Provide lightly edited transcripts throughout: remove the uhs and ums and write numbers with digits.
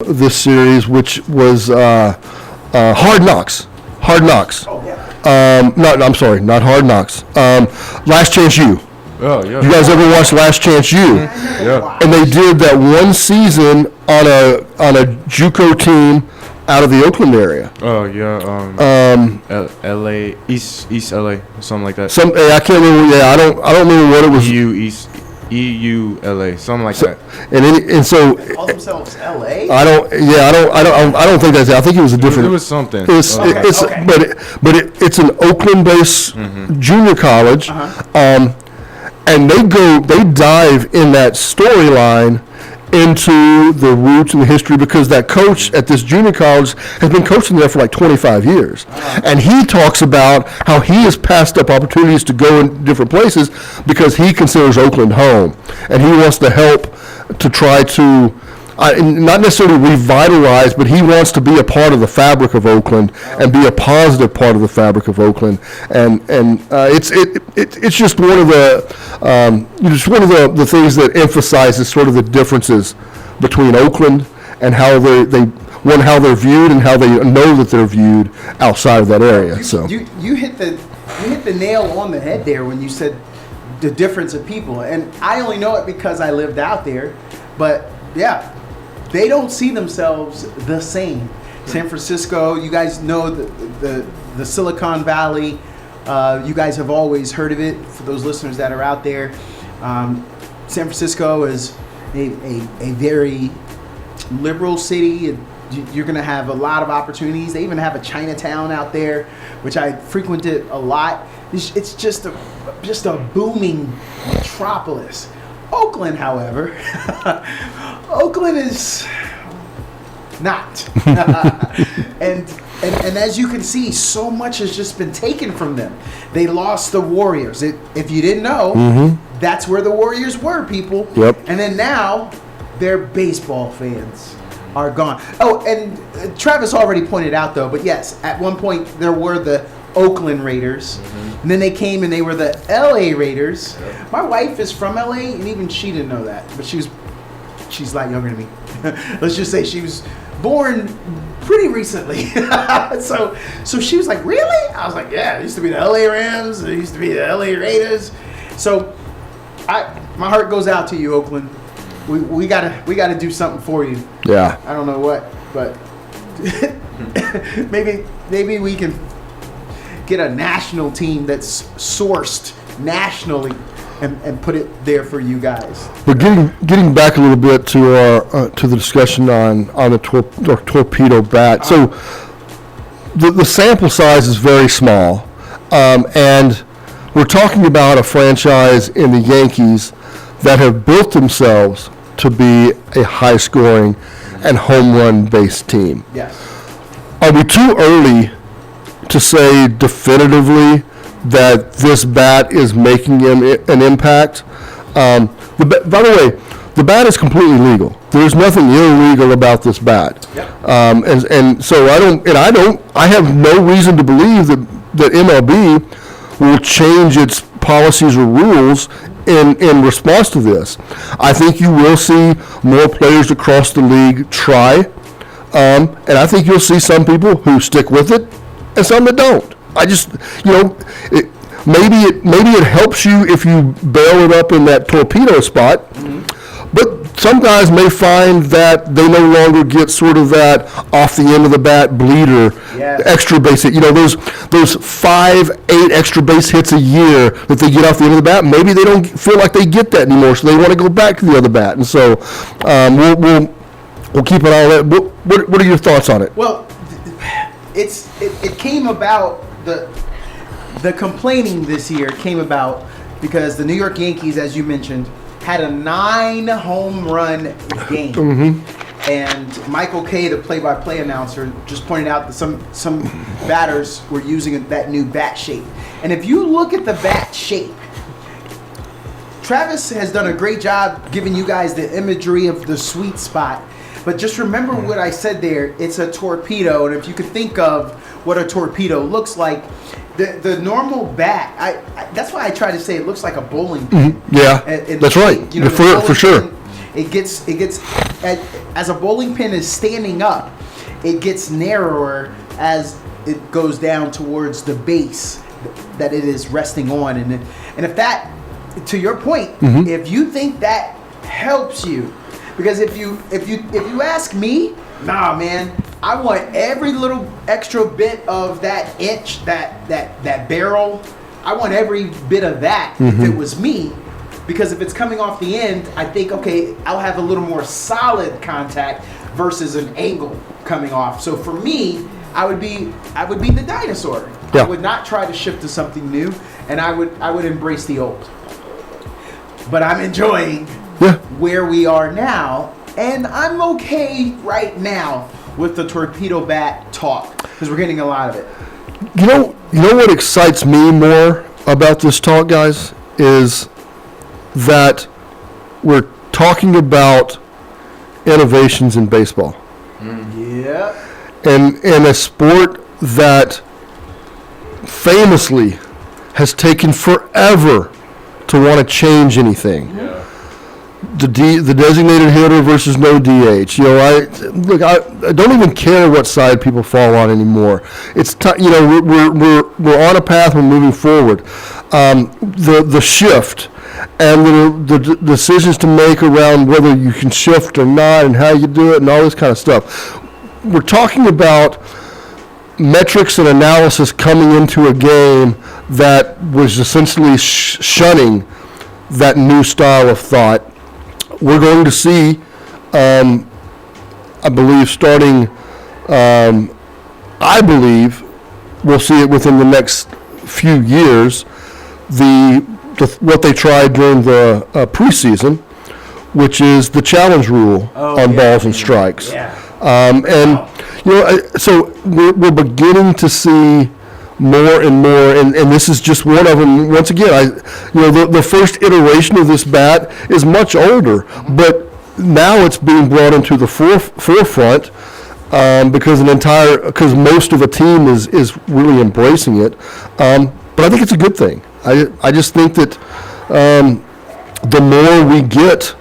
this series, which was Hard Knocks. Hard Knocks. Oh, yeah. I'm sorry, not Hard Knocks. Last Chance U. Oh, yeah. You guys ever watched Last Chance U? Yeah. And they did that one season on a JUCO team out of the Oakland area. Oh, yeah. L.A. East L.A. Something like that. I can't remember. Yeah, I don't remember what it was. EULA, something like that. And so They call themselves LA? I don't think that's it. I think it was a different. It was something. Okay. But it's an Oakland-based junior college, and they dive in that storyline into the roots and the history, because that coach at this junior college has been coaching there for like 25 years. And he talks about how he has passed up opportunities to go in different places because he considers Oakland home. And he wants to help to try to, not necessarily revitalize, but he wants to be a part of the fabric of Oakland and be a positive part of the fabric of Oakland. And it's just one of the things that emphasizes sort of the differences between Oakland and how how they're viewed and how they know that they're viewed outside of that area. So you hit the nail on the head there when you said the difference of people, and I only know it because I lived out there, but yeah. They don't see themselves the same. San Francisco, you guys know the Silicon Valley. You guys have always heard of it. For those listeners that are out there, San Francisco is a very liberal city. You're going to have a lot of opportunities. They even have a Chinatown out there, which I frequented a lot. It's just a booming metropolis. Oakland, however, Oakland is not. and as you can see, so much has just been taken from them. They lost the Warriors. If you didn't know, that's where the Warriors were, people. Yep. And then now, their baseball fans are gone. Oh, and Travis already pointed out, though, but yes, at one point there were the Oakland Raiders, and then they came and they were the LA Raiders. My wife is from LA, and even she didn't know that, but she's a lot younger than me. Let's just say she was born pretty recently. so she was like, really? I was like, yeah, it used to be the LA Rams, it used to be the LA Raiders. So my heart goes out to you, Oakland. We gotta do something for you. yeah. I don't know what, but maybe we can get a national team that's sourced nationally and put it there for you guys. But getting back a little bit to our to the discussion on the torpedo bat. So the sample size is very small, and we're talking about a franchise in the Yankees that have built themselves to be a high-scoring and home run-based team. Yes. Are we too early to say definitively that this bat is making an impact? By the way, the bat is completely legal. There's nothing illegal about this bat. Yep. And so I have no reason to believe that MLB will change its policies or rules in response to this. I think you will see more players across the league try, and I think you'll see some people who stick with it and some that don't. I just, maybe it helps you if you bail it up in that torpedo spot, but some guys may find that they no longer get sort of that off the end of the bat bleeder, extra base hit. Those 5-8 extra base hits a year that they get off the end of the bat. Maybe they don't feel like they get that anymore, so they want to go back to the other bat. And so we'll keep it all that. What are your thoughts on it? Well, it came about, the complaining this year came about because the New York Yankees, as you mentioned, had a 9 home run game. And Michael Kay, the play-by-play announcer, just pointed out that some batters were using that new bat shape. And if you look at the bat shape, Travis has done a great job giving you guys the imagery of the sweet spot. But just remember what I said there. It's a torpedo, and if you could think of what a torpedo looks like, the normal bat, that's why I try to say it looks like a bowling pin. Yeah, that's right. The for sure. Pin, It gets as a bowling pin is standing up, it gets narrower as it goes down towards the base that it is resting on, and if that, to your point, if you think that helps you, because if you ask me, nah, man, I want every little extra bit of that inch, that barrel. I want every bit of that if it was me, because if it's coming off the end, I think, okay, I'll have a little more solid contact versus an angle coming off. So for me, I would be the dinosaur. Yeah. I would not try to shift to something new, and I would embrace the old. But I'm enjoying where we are now, and I'm okay right now with the torpedo bat talk because we're getting a lot of it. You know what excites me more about this talk, guys, is that we're talking about innovations in baseball. Yeah. And in a sport that famously has taken forever to want to change anything. Yeah. The designated hitter versus no DH. I don't even care what side people fall on anymore. It's we're on a path. We're moving forward. The shift and the decisions to make around whether you can shift or not and how you do it and all this kind of stuff. We're talking about metrics and analysis coming into a game that was essentially shunning that new style of thought. We're going to see, I believe, starting, I believe, we'll see it within the next few years, what they tried during the preseason, which is the challenge rule on balls and strikes. Yeah. So we're beginning to see more and more, and this is just one of them. Once again, the first iteration of this bat is much older, but now it's being brought into the forefront because most of the team is really embracing it. But I think it's a good thing. I just think that the more we get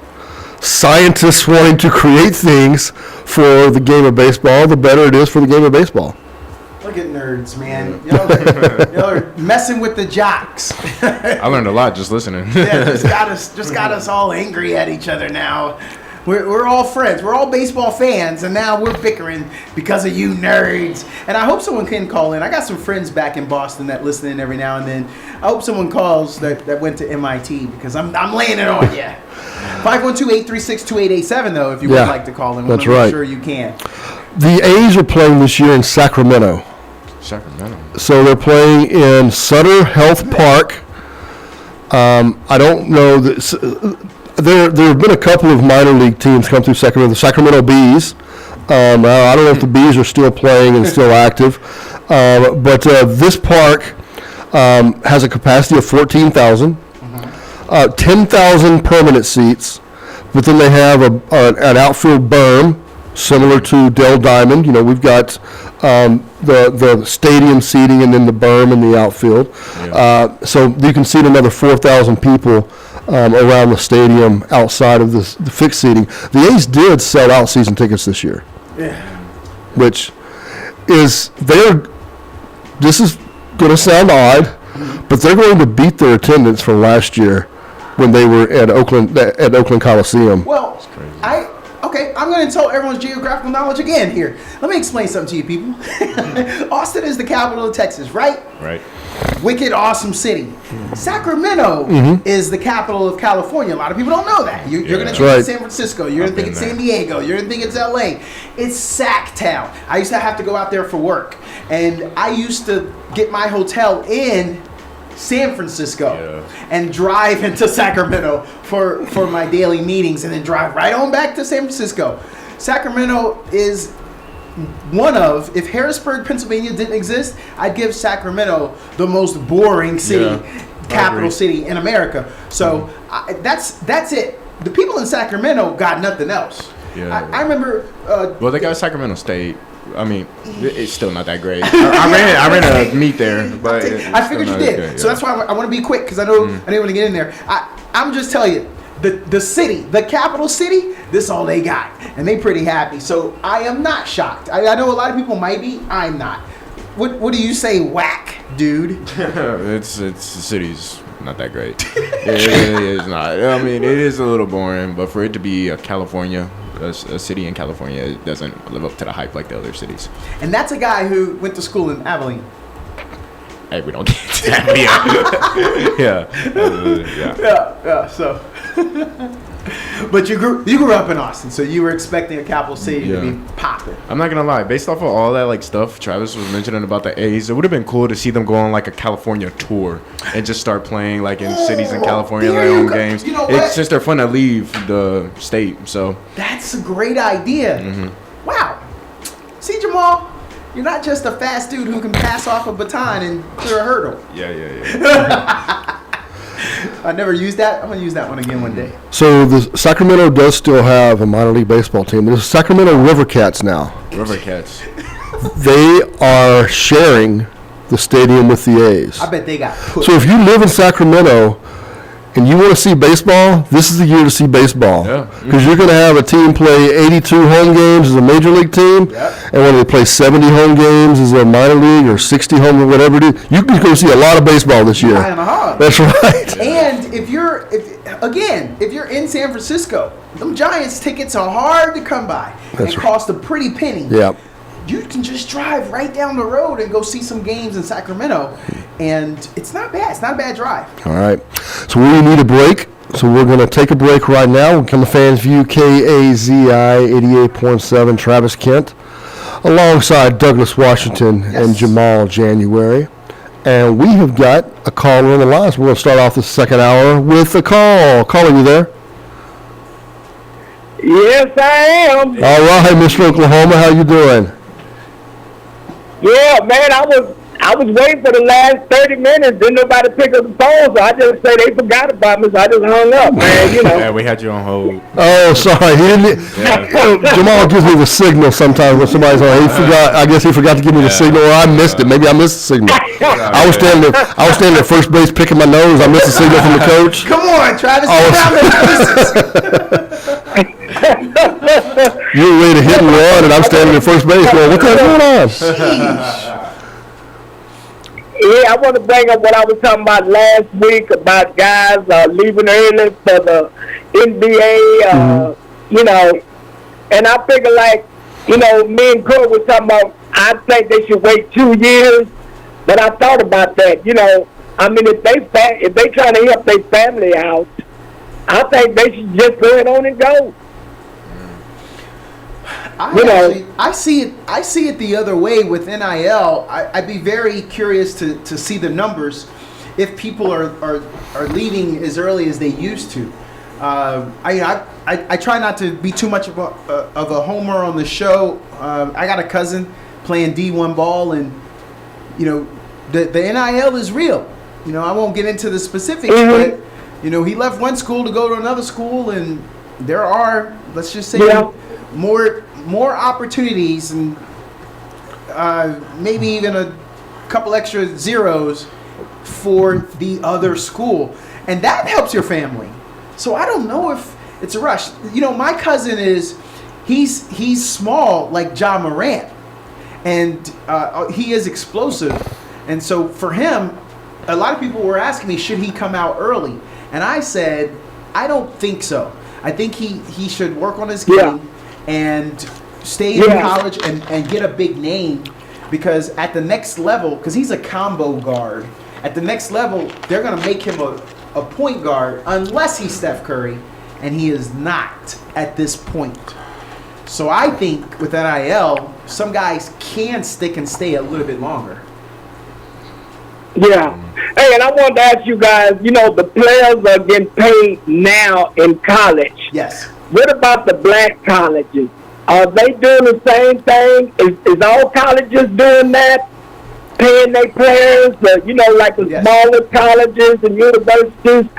scientists wanting to create things for the game of baseball, the better it is for the game of baseball. Look at nerds, man. Y'all are messing with the jocks. I learned a lot just listening. Yeah, just got us all angry at each other now. We're all friends. We're all baseball fans, and now we're bickering because of you nerds. And I hope someone can call in. I got some friends back in Boston that listen in every now and then. I hope someone calls that went to MIT because I'm laying it on you. 512-836-2887, though, if you would like to call in. That's right. right. Sure you can. The A's are playing this year in Sacramento. So they're playing in Sutter Health Park. I don't know. There have been a couple of minor league teams come through Sacramento. The Sacramento Bees. I don't know if the Bees are still playing and still active. But this park has a capacity of 14,000. 10,000 permanent seats. But then they have an outfield berm similar to Dell Diamond. We've got the stadium seating and then the berm in the outfield. Yeah. So you can seat another 4,000 people around the stadium outside of the fixed seating. The A's did sell out season tickets this year. Yeah. Which is this is going to sound odd, but they're going to beat their attendance from last year when they were at Oakland Coliseum. Well, I'm going to tell everyone's geographical knowledge again here. Let me explain something to you people. Austin is the capital of Texas, right? Right. Wicked awesome city. Sacramento is the capital of California. A lot of people don't know that. You're going to think it's San Francisco. You're going to think it's San Diego. You're going to think it's LA. It's Sac Town. I used to have to go out there for work. And I used to get my hotel in San Francisco and drive into Sacramento for my daily meetings and then drive right on back to San Francisco. Sacramento is if Harrisburg, Pennsylvania didn't exist, I'd give Sacramento the most boring city, capital city in America. So that's it. The people in Sacramento got nothing else. Yeah. I remember. Well, they got Sacramento State. I mean, it's still not that great. I ran a meet there, but I figured you did. So that's why I want to be quick because I know I didn't want to get in there. I'm just telling you, the city, the capital city, this all they got. And they pretty happy. So I am not shocked. I know a lot of people might be. I'm not. What do you say, whack, dude? It's the city's not that great. It is not. I mean, it is a little boring, but for it to be a city in California, it doesn't live up to the hype like the other cities. And that's a guy who went to school in Abilene. Hey, we don't get to that. Yeah. So, but you grew up in Austin, so you were expecting a capital city to be popping. I'm not gonna lie. Based off of all that like stuff Travis was mentioning about the A's, it would have been cool to see them go on like a California tour and just start playing like in cities in California, their own games. You know what? It's just they're fun to leave the state. So that's a great idea. Mm-hmm. Wow. See, Jamal, you're not just a fast dude who can pass off a baton and clear a hurdle. Yeah. I never used that. I'm gonna use that one again one day. So the Sacramento does still have a minor league baseball team. There's Sacramento River Cats now. River Cats. They are sharing the stadium with the A's. I bet they got pushed. So if you live in Sacramento and you want to see baseball, this is the year to see baseball. Because you're going to have a team play 82 home games as a major league team, and when they play 70 home games as a minor league or 60 home or whatever it is, you can go see a lot of baseball this year. That's right. And if you're in San Francisco, them Giants tickets are hard to come by. They cost a pretty penny. Yeah. You can just drive right down the road and go see some games in Sacramento, and it's not bad. It's not a bad drive. All right. So we need a break. So we're going to take a break right now. We'll come to Fans View, KAZI 88.7, Travis Kent, alongside Douglas Washington and Jamal January. And we have got a caller on the line. So we're going to start off the second hour with a call. Caller, you there? Yes, I am. All right, Mr. Oklahoma, how you doing? Yeah, man, I was waiting for the last 30 minutes. Didn't nobody pick up the phone, so I just say they forgot about me, so I just hung up, man, you know. Yeah, we had you on hold. Oh, sorry. Jamal gives me the signal sometimes when somebody's on. I guess he forgot to give me the signal, or I missed it. Maybe I missed the signal. I was standing at first base picking my nose. I missed the signal from the coach. Come on, Travis. You were ready to hit and run, and I'm standing at first base going, what the hell's going on? Yeah, I want to bring up what I was talking about last week about guys leaving early for the NBA, you know. And I figure, like, you know, me and Kurt were talking about, I think they should wait 2 years. But I thought about that, you know. I mean, if they trying to help their family out, I think they should just go ahead on and go. I see it the other way with NIL. I'd be very curious to see the numbers if people are leaving as early as they used to. I try not to be too much of a homer on the show. I got a cousin playing D1 ball, and you know the NIL is real. You know, I won't get into the specifics, but you know, he left one school to go to another school, and there are, let's just say, more opportunities, and maybe even a couple extra zeros for the other school, and that helps your family. So I don't know if it's a rush. You know, my cousin he's small like Ja Morant, and he is explosive, and so for him, a lot of people were asking me, should he come out early? And I said, I don't think so. I think he should work on his game and stay in college and get a big name, because at the next level, because he's a combo guard, at the next level, they're going to make him a point guard unless he's Steph Curry, and he is not at this point. So I think with NIL, some guys can stick and stay a little bit longer. Yeah. Hey, and I wanted to ask you guys, you know, the players are getting paid now in college. Yes. What about the black colleges? Are they doing the same thing? Is all colleges doing that? Paying their players, you know, like the smaller colleges and universities?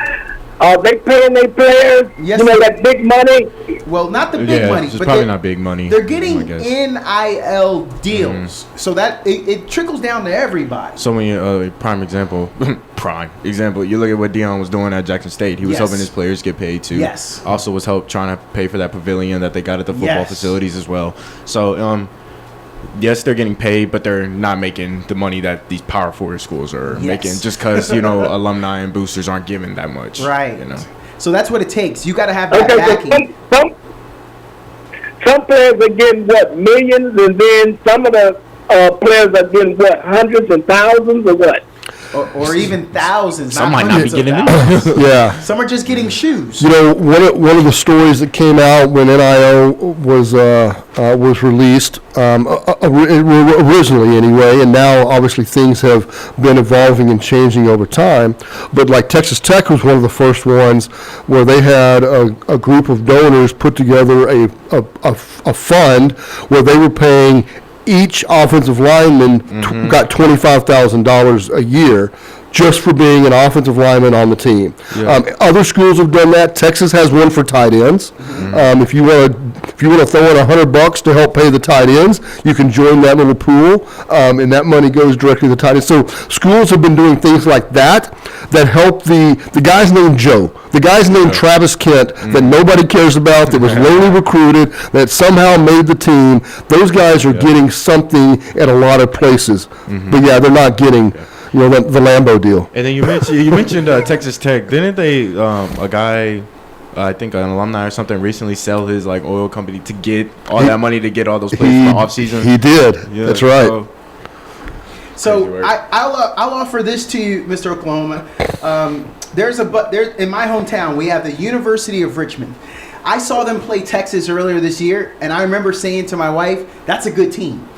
Are they paying their players? Yes, you know, they- that big money. Well, not the big money, it's but probably they're- not big money. They're I getting guess. NIL deals, so that it trickles down to everybody. So many prime example. You look at what Dion was doing at Jackson State. He was Yes. helping his players get paid too. Yes. Also was trying to pay for that pavilion that they got at the football Yes. facilities as well. So yes, they're getting paid, but they're not making the money that these Power 4 schools are Yes. making just because alumni and boosters aren't giving that much. Right. You know. So that's what it takes. You got to have that Okay, backing. so some players are getting what, millions, and then some of the players are getting what, hundreds and thousands, or what? Or even thousands. Some not might not be hundreds of getting thousands. Yeah. Some are just getting shoes. You know, one of the stories that came out when NIL was released, originally anyway, and now obviously things have been evolving and changing over time. But like Texas Tech was one of the first ones where they had a group of donors put together a fund where they were paying each offensive lineman got $25,000 a year just for being an offensive lineman on the team. Yeah. Other schools have done that. Texas has one for tight ends. If you want to throw in $100 to help pay the tight ends, you can join that little pool, and that money goes directly to the tight ends. So schools have been doing things like that help the guy's named Joe. The guy's named Travis Kent that nobody cares about, that was lowly recruited, that somehow made the team. Those guys are getting something at a lot of places. But yeah, they're not getting the Lambo deal. And then you mentioned Texas Tech. Didn't they a guy, I think an alumni or something, recently sell his oil company to get all that money to get all those players in the off season? He did. Yeah, That's right. So I'll offer this to you, Mr. Oklahoma. There's in my hometown we have the University of Richmond. I saw them play Texas earlier this year, and I remember saying to my wife, "That's a good team."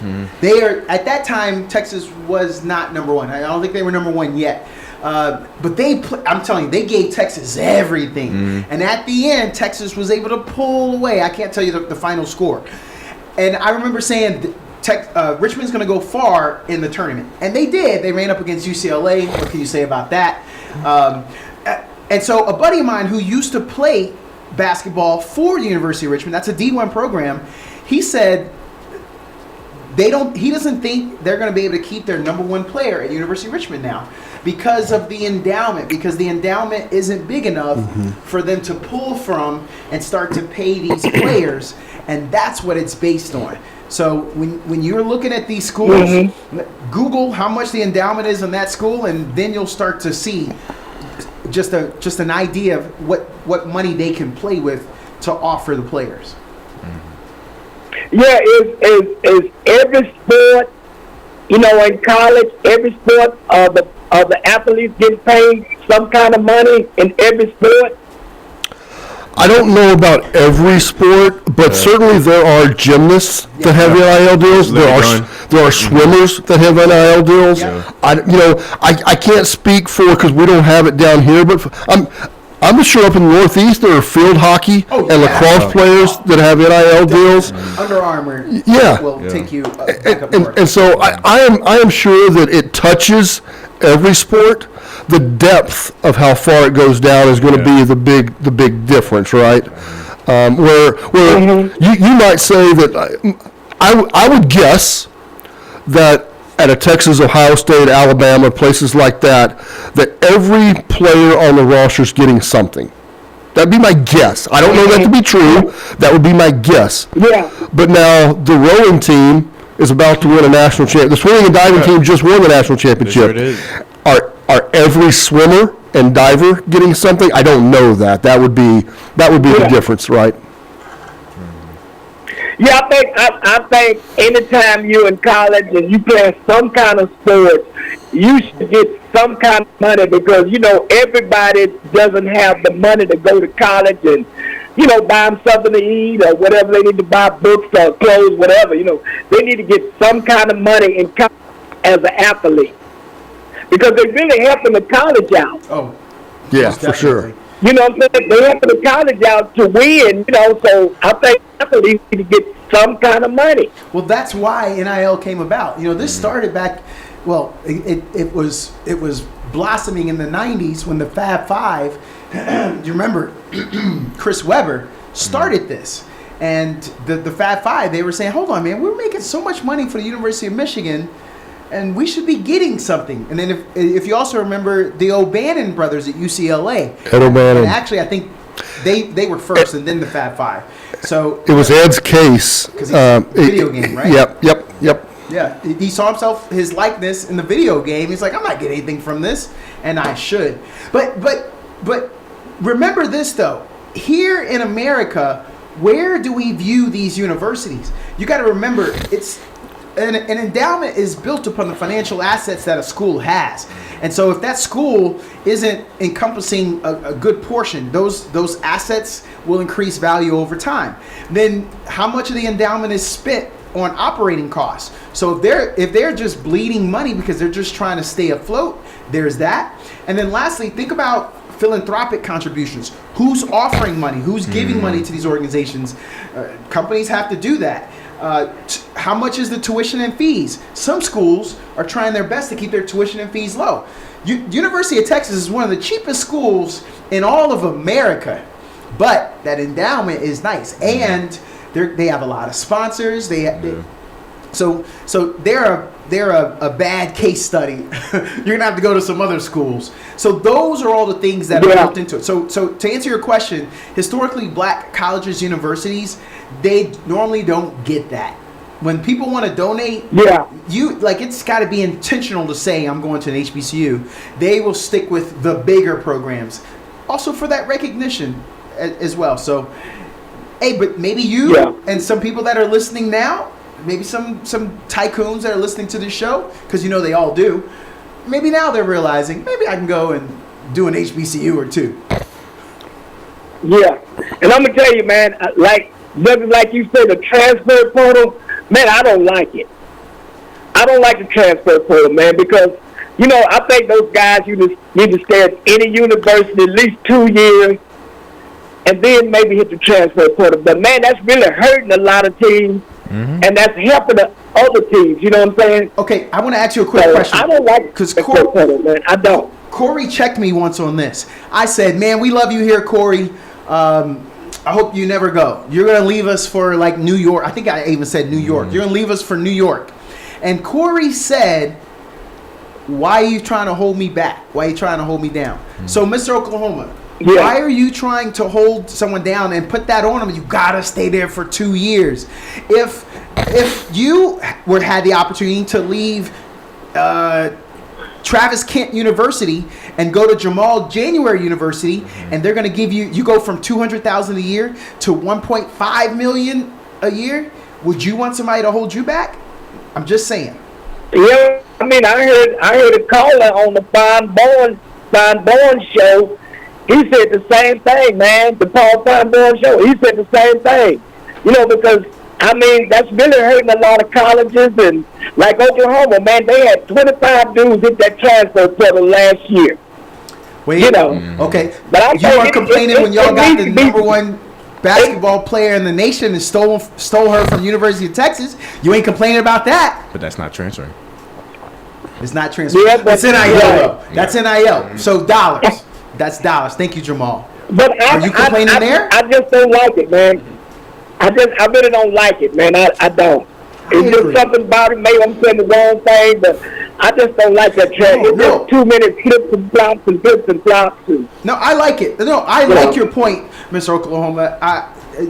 They are at that time. Texas was not number one. I don't think they were number one yet. But I'm telling you, they gave Texas everything. And at the end, Texas was able to pull away. I can't tell you the final score. And I remember saying, Richmond's going to go far in the tournament. And they did. They ran up against UCLA. What can you say about that? And so a buddy of mine who used to play basketball for the University of Richmond, that's a D1 program, he said he doesn't think they're going to be able to keep their number one player at University of Richmond now because of the endowment, because the endowment isn't big enough for them to pull from and start to pay these players, and that's what it's based on. So when you're looking at these schools, Google how much the endowment is in that school, and then you'll start to see just an idea of what money they can play with to offer the players. Yeah, is every sport, in college, every sport, the athletes getting paid some kind of money in every sport? I don't know about every sport, but certainly there are gymnasts that have NIL deals. There are swimmers that have NIL deals. Yeah. I can't speak for because we don't have it down here, but I'm sure up in the Northeast there are field hockey and lacrosse players that have NIL deals. Under Armour will take you back up north. And so I am sure that it touches every sport. The depth of how far it goes down is going to be the big difference, right? Where you might say that I would guess that at a Texas, Ohio State, Alabama, places like that every player on the roster is getting something. That'd be my guess. I don't know that to be true. That would be my guess. Yeah. But now the rowing team is about to win a national championship. The swimming and diving team just won the national championship. It is. Are every swimmer and diver getting something? I don't know that. That would be the difference, right? Yeah, I think anytime you're in college and you play some kind of sport, you should get some kind of money because, everybody doesn't have the money to go to college and, buy them something to eat or whatever. They need to buy books or clothes, whatever. They need to get some kind of money in college as an athlete because they're really helping the college out. Oh, yeah, for sure. You know what I'm saying? They helping the college out to win, so I think athletes need to get some kind of money. well, that's why NIL came about. This started back. Well, it was blossoming in the '90s when the Fab Five you remember Chris Webber started this, and the Fab Five, they were saying, hold on, man, we're making so much money for the University of Michigan, and we should be getting something. And then if you also remember the O'Bannon brothers at UCLA, Ed O'Bannon. and actually I think they were first, and then the Fab Five. So It was Ed's case. 'Cause he's a video game, right? Yep. yeah, he saw himself, his likeness in the video game. He's like, I'm not getting anything from this, and I should. But remember this though. Here in America, where do we view these universities? You got to remember, it's an endowment is built upon the financial assets that a school has. And so if that school isn't encompassing a good portion, those assets will increase value over time. Then how much of the endowment is spent on operating costs? So if they're just bleeding money because they're just trying to stay afloat, there's that. And then lastly, think about philanthropic contributions. Who's offering money? Who's giving money to these organizations? Companies have to do that. How much is the tuition and fees? Some schools are trying their best to keep their tuition and fees low. University of Texas is one of the cheapest schools in all of America, but that endowment is nice, and they have a lot of sponsors. So they're a bad case study. You're gonna have to go to some other schools. So those are all the things that are built into it. So to answer your question, historically, black colleges, universities, they normally don't get that. When people want to donate, it's got to be intentional to say I'm going to an HBCU. They will stick with the bigger programs, also for that recognition as well. So, hey, but maybe you and some people that are listening now, maybe some tycoons that are listening to this show, because they all do. Maybe now they're realizing maybe I can go and do an HBCU or two. Yeah, and I'm gonna tell you, man, like you said, the transfer portal, man, I don't like it. I don't like the transfer portal, man, because I think those guys need to stay at any university at least 2 years, and then maybe hit the transfer portal. But man, that's really hurting a lot of teams. Mm-hmm. And that's helping the other teams. You know what I'm saying? Okay, I want to ask you a quick question. I don't like because man. I don't. Corey checked me once on this. I said, "Man, we love you here, Corey. I hope you never go. You're gonna leave us for like New York. I think I even said New York. You're gonna leave us for New York." And Corey said, "Why are you trying to hold me back? Why are you trying to hold me down?" Mm-hmm. So, Mr. Oklahoma. Yeah. Why are you trying to hold someone down and put that on them? You gotta stay there for 2 years. If you had the opportunity to leave Travis Kent University and go to Jamal January University, and they're gonna give you go from $200,000 a year to $1.5 million a year, would you want somebody to hold you back? I'm just saying. Yeah, I mean, I heard a caller on the Fine Born show. He said the same thing, man. The Paul Feinborn show. He said the same thing. Because, I mean, that's really hurting a lot of colleges. And like Oklahoma, man, they had 25 dudes hit that transfer portal last year. Wait, okay. But you weren't complaining when y'all got the number one basketball player in the nation and stole her from University of Texas. You ain't complaining about that. But that's not transferring. It's not transferring. Yeah, that's NIL, though. That's NIL. So dollars. That's dollars. Thank you, Jamal. But are you complaining there? I just don't like it, man. I really don't like it, man. I don't. It's just something about it. Maybe I'm saying the wrong thing, but I just don't like that trend. It's just too many flips and flops and flips and flops. No, I like it. No, I like your point, Mr. Oklahoma.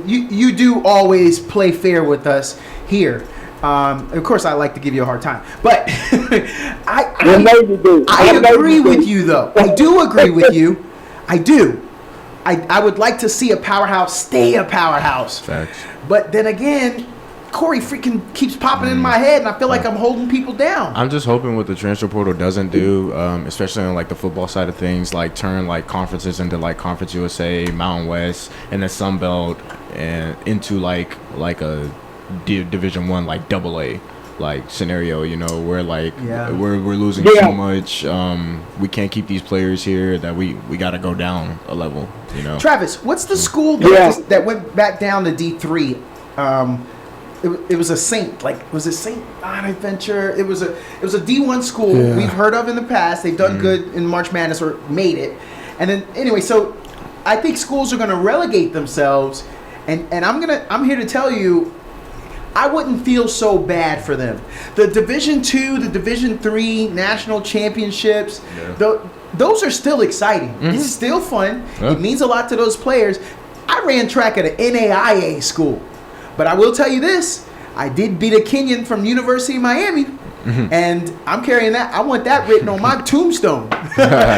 You do always play fair with us here. Of course, I like to give you a hard time, but I agree with you, though. I do agree with you. I do. I would like to see a powerhouse stay a powerhouse. Facts. But then again, Corey freaking keeps popping in my head, and I feel like I'm holding people down. I'm just hoping what the transfer portal doesn't do, especially on like the football side of things, like turn like conferences into like Conference USA, Mountain West, and then Sun Belt, and into like a Division I, like AA, like scenario, where like we're losing so much. We can't keep these players here that we got to go down a level. Travis, what's the school that went back down to D3? It was a Saint, was it Saint Bonaventure? It was a D1 school we've heard of in the past. They've done good in March Madness or made it, and then anyway, so I think schools are going to relegate themselves, and I'm here to tell you, I wouldn't feel so bad for them. The Division II, the Division III national championships, those are still exciting. It's still fun. Yeah. It means a lot to those players. I ran track at an ncaa school, but I will tell you this: I did beat a Kenyan from University of Miami. And I'm carrying that. I want that written on my tombstone.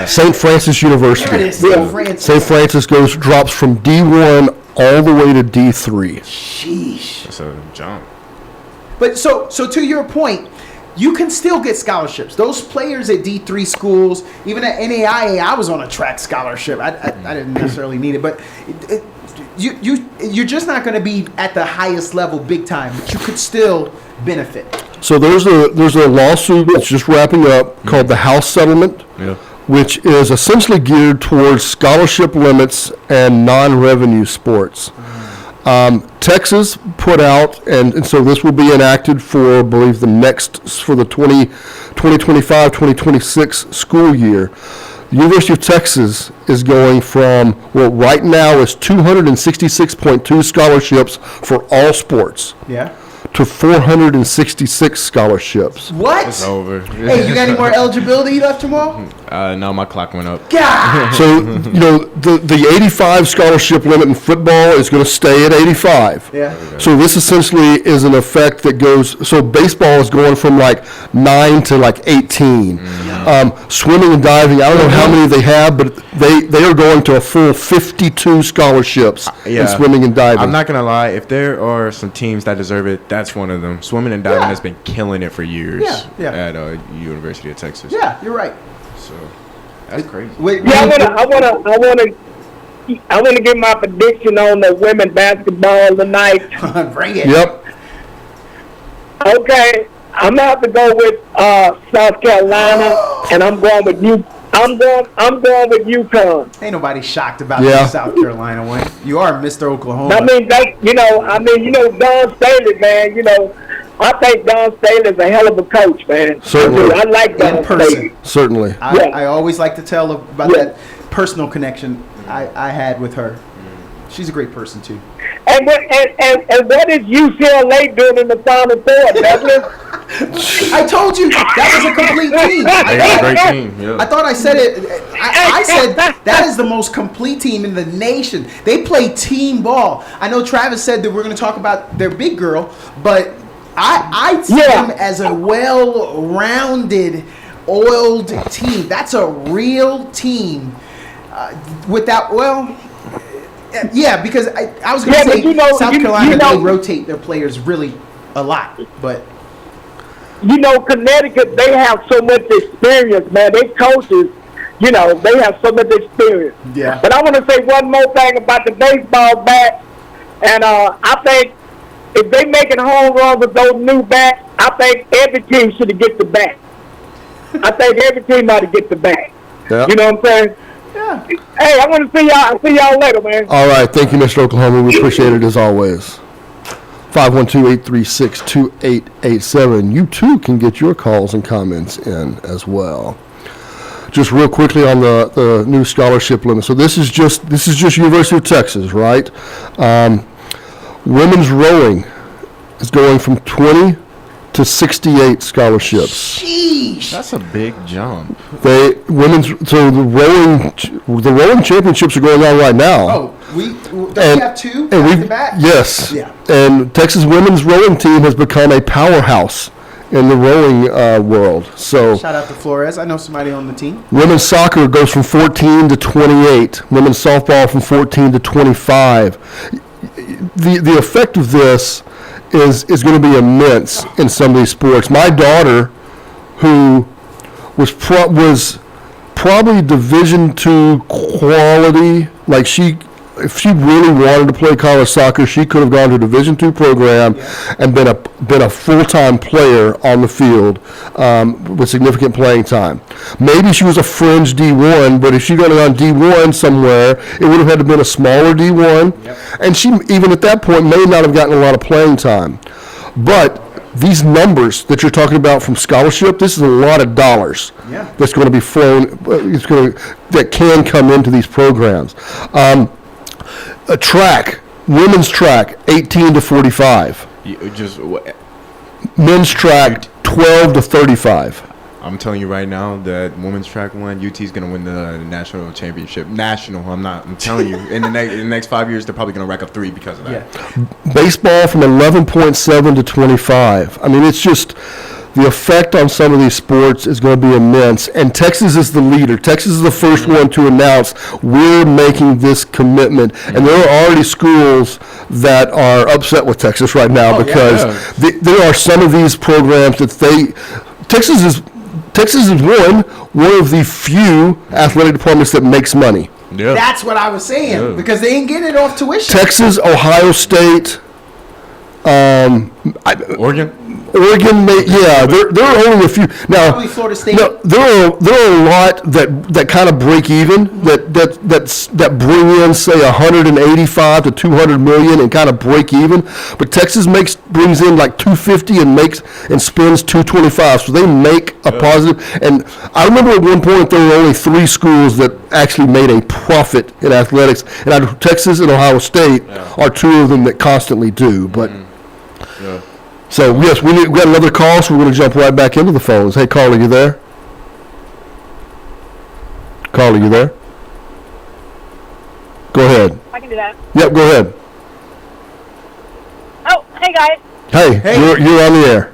St. Francis University. There it is, St. Francis. St. Francis drops from D1 all the way to D3. Sheesh. That's a jump. But so to your point, you can still get scholarships. Those players at D3 schools, even at NAIA, I was on a track scholarship. I didn't necessarily need it, but you're just not going to be at the highest level big time, but you could still benefit. So there's a lawsuit that's just wrapping up called the House Settlement, which is essentially geared towards scholarship limits and non-revenue sports. Texas put out, and so this will be enacted for, I believe, for the 2025-2026 school year. The University of Texas is going from, right now is 266.2 scholarships for all sports. Yeah. To 466 scholarships. What? It's over. Hey, you got any more eligibility left tomorrow? No, my clock went up. God! So, the 85 scholarship limit in football is going to stay at 85. Yeah. So this essentially is an effect that goes, so baseball is going from 9 to 18. Swimming and diving, I don't know how many they have, but they are going to a full 52 scholarships in swimming and diving. I'm not going to lie. If there are some teams that deserve it, that's one of them. Swimming and diving has been killing it for years at University of Texas. Yeah, you're right. So that's crazy. Wait, Yeah, I want to give my prediction on the women basketball tonight. Bring it. Yep. Okay, I'm gonna have to go with South Carolina, and I'm going with you. I'm going with UConn. Ain't nobody shocked about the South Carolina one. You are Mr. Oklahoma. I mean, Don Staley, man. I think Don Staley is a hell of a coach, man. Certainly. I like Don Staley. Certainly. I always like to tell about that personal connection I had with her. She's a great person too. And what is UCLA doing in the Final Four, Douglas? I told you that was a complete team. They got a great team. Yeah. I thought I said it. I said that is the most complete team in the nation. They play team ball. I know Travis said that we're going to talk about their big girl, but I see them as a well-rounded, oiled team. That's a real team. Because I was going to say South Carolina, they rotate their players really a lot, but. Connecticut, they have so much experience, man. They coaches, they have so much experience. Yeah. But I want to say one more thing about the baseball bats, and I think if they making home runs with those new bats, I think every team should get the bat. I think every team ought to get the bat. Yeah. You know what I'm saying? Yeah. Hey, I want to see y'all. See y'all later, man. All right. Thank you, Mr. Oklahoma. We appreciate it as always. 512-836-2887. You too can get your calls and comments in as well. Just real quickly on the new scholarship limit. So this is just University of Texas, right? Women's rowing is going from 20 to 68 scholarships. Sheesh. That's a big jump. The rowing championships are going on right now. Oh, we have two back to back? Yes. Yeah. And Texas women's rowing team has become a powerhouse in the rowing world. So shout out to Flores. I know somebody on the team. Women's soccer goes from 14 to 28. Women's softball from 14 to 25. The effect of this is going to be immense in some of these sports. My daughter, who was probably Division II quality, if she really wanted to play college soccer, she could have gone to a Division II program and been a full-time player on the field with significant playing time. Maybe she was a fringe D1, but if she got on D1 somewhere, it would have had to been a smaller D1, and she even at that point may not have gotten a lot of playing time. But these numbers that you're talking about from scholarship, this is a lot of dollars that's going to be flown, that can come into these programs. A track, women's track, 18 to 45. Men's track, 12 to 35. I'm telling you right now that women's track one, UT's going to win the national championship. I'm telling you, in the next 5 years, they're probably going to rack up 3 because of that. Yeah. Baseball from 11.7 to 25. I mean, it's just the effect on some of these sports is going to be immense. And Texas is the leader. Texas is the first one to announce we're making this commitment. And there are already schools that are upset with Texas right now because there are some of these programs that Texas is one of the few athletic departments that makes money. Yeah. That's what I was saying because they ain't getting it off tuition. Texas, Ohio State, Oregon, there are only a few. Now, Probably Florida State. No, there are a lot that kind of break even, that bring in say 185 to 200 million and kind of break even. But Texas brings in like 250 and spends 225, so they make a positive. And I remember at one point there were only 3 schools that actually made a profit in athletics, and Texas and Ohio State are 2 of them that constantly do. But so yes, we got another call, so we're going to jump right back into the phones. Hey, caller, you there? Caller, you there? Go ahead. I can do that. Yep, go ahead. Oh, hey guys. Hey. You're on the air.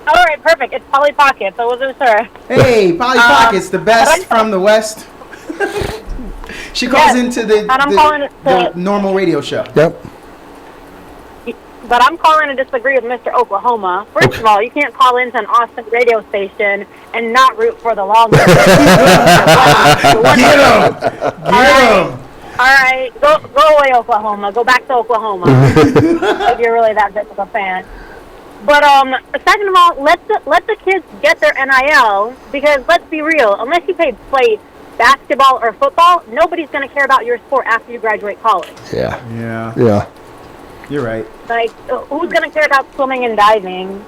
All right, perfect. It's Polly Pockets. I wasn't sure. Hey, Polly Pockets, the best from the West. She calls into the normal radio show. Yep. But I'm calling to disagree with Mr. Oklahoma. First of all, you can't call into an Austin radio station and not root for the Longhorns. Get him! All right, go away, Oklahoma. Go back to Oklahoma if you're really that big of a fan. But second of all, let the kids get their NIL, because let's be real, unless you play basketball or football, nobody's going to care about your sport after you graduate college. Yeah. You're right. Like, who's going to care about swimming and diving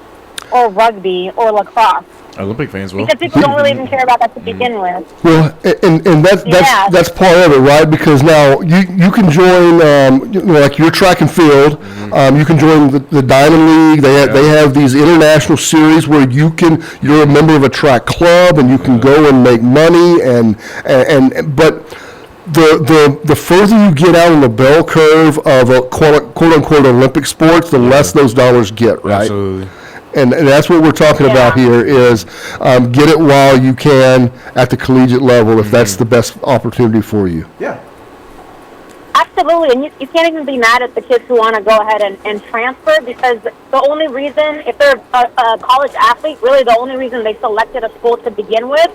or rugby or lacrosse? Olympic fans will. Because people don't really even care about that to begin with. Well, and that's part of it, right? Because now you can join, like your track and field. You can join the Diamond League. They have these international series where you're a member of a track club and you can go and make money but. The further you get out on the bell curve of a quote unquote Olympic sports, the less those dollars get, right? Absolutely. And that's what we're talking about here is get it while you can at the collegiate level if that's the best opportunity for you. Yeah. Absolutely, and you can't even be mad at the kids who want to go ahead and transfer, because the only reason, if they're a college athlete, really the only reason they selected a school to begin with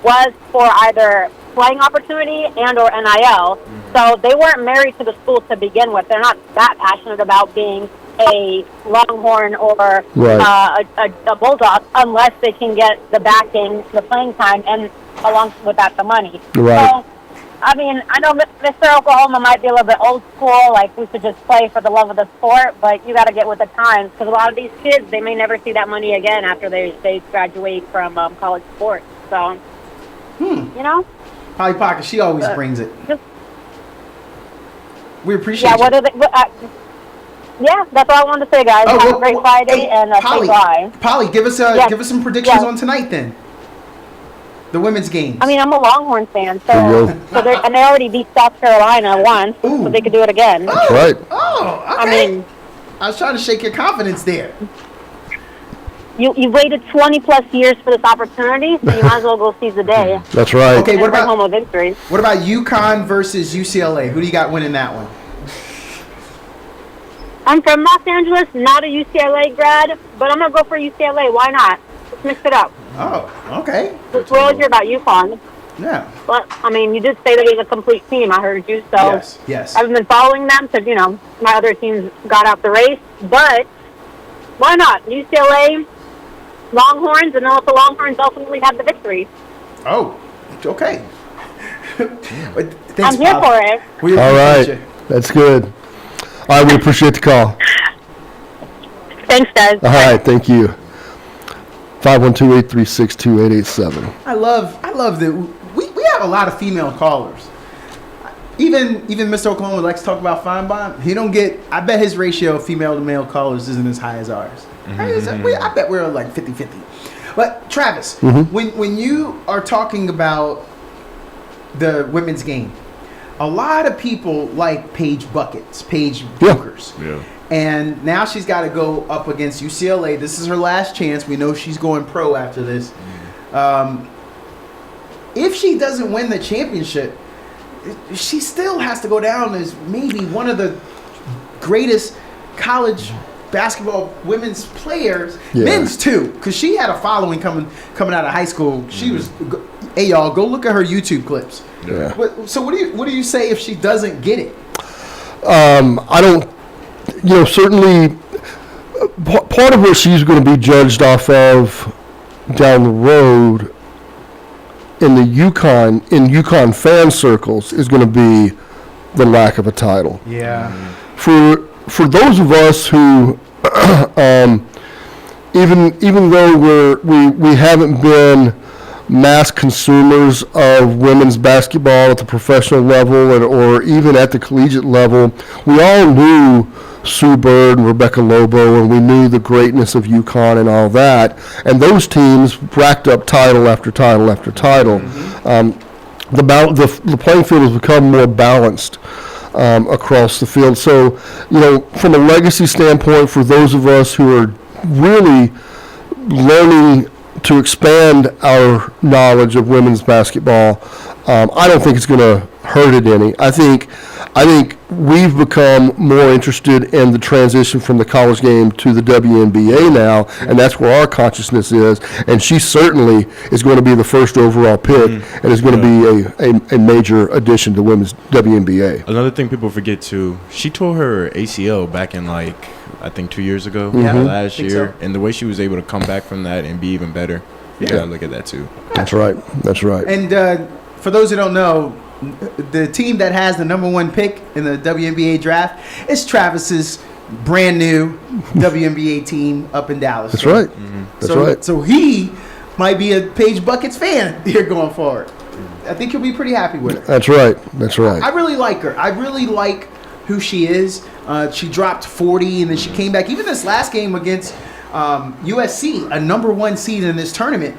was for either playing opportunity and or NIL. So they weren't married to the school to begin with. They're not that passionate about being a Longhorn or a Bulldog unless they can get the backing, the playing time, and along with that, the money. Right. So, I mean, I know Mr. Oklahoma might be a little bit old school, like we should just play for the love of the sport, but you got to get with the times, because a lot of these kids, they may never see that money again after they graduate from college sports. So, you know? Polly Pocket, she always brings it. We appreciate you. Yeah, that's all I wanted to say, guys. Have a great Friday, and Polly, say bye. Polly, give us some predictions on tonight, then. The women's games. I mean, I'm a Longhorn fan, so they already beat South Carolina once, so they could do it again. That's right. Oh, okay. I mean, I was trying to shake your confidence there. You waited 20+ years for this opportunity, so you might as well go seize the day. That's right. Okay, what about home a victory? What about UConn versus UCLA? Who do you got winning that one? I'm from Los Angeles, not a UCLA grad, but I'm gonna go for UCLA. Why not? Let's mix it up. Oh, okay. We're always hear about UConn. Yeah. But I mean, you did say that it was a complete team. I heard you, so yes. I've been following them because my other teams got out the race, but why not? UCLA, Longhorns, and then let the Longhorns ultimately have the victory. Oh, okay. Thanks, I'm here for it. All right. That's good. All right, we appreciate the call. Thanks, guys. All right, thank you. 512-836-2887. I love that we have a lot of female callers. Even Mr. Oklahoma likes to talk about Fine Bond. He don't get. I bet his ratio of female to male callers isn't as high as ours. I bet we're like 50-50. But Travis, when you are talking about the women's game, a lot of people like Paige Buckets, Paige Bunkers. Yeah. And now she's got to go up against UCLA. This is her last chance. We know she's going pro after this. If she doesn't win the championship, she still has to go down as maybe one of the greatest college basketball women's players, men's too, because she had a following coming out of high school. She was, hey y'all, go look at her YouTube clips. Yeah. So what do you say if she doesn't get it? I don't, certainly part of what she's going to be judged off of down the road in UConn fan circles is going to be the lack of a title. Yeah. For those of us who, even though we haven't been mass consumers of women's basketball at the professional level or even at the collegiate level, we all knew Sue Bird and Rebecca Lobo, and we knew the greatness of UConn and all that. And those teams racked up title after title after title. The playing field has become more balanced across the field. So, from a legacy standpoint, for those of us who are really learning to expand our knowledge of women's basketball, I don't think it's going to hurt it any. I think we've become more interested in the transition from the college game to the WNBA now, and that's where our consciousness is. And she certainly is going to be the first overall pick, and is going to be a major addition to women's WNBA. Another thing people forget too, she tore her ACL back in I think 2 years ago, last year, so. and the way she was able to come back from that and be even better, you gotta look at that too. That's right. And for those who don't know, the team that has the number one pick in the WNBA draft is Travis's brand new WNBA team up in Dallas. That's right. That's right. So he might be a Paige Buckets fan here going forward. I think you'll be pretty happy with her. That's right. I really like her. I really like who she is. She dropped 40 and then she came back. Even this last game against USC, a number one seed in this tournament,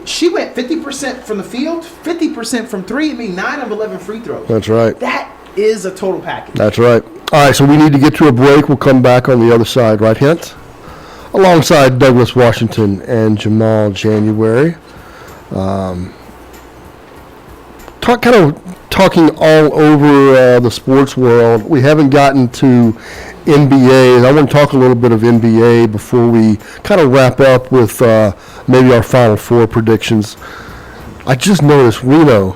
she went 50% from the field, 50% from three. 9 of 11 free throws. That's right. That is a total package. That's right. All right, so we need to get to a break. We'll come back on the other side, right, Hint? Alongside Douglas Washington and Jamal January. Talking all over the sports world. We haven't gotten to NBA. I want to talk a little bit of NBA before we kind of wrap up with maybe our Final Four predictions. I just noticed Reno.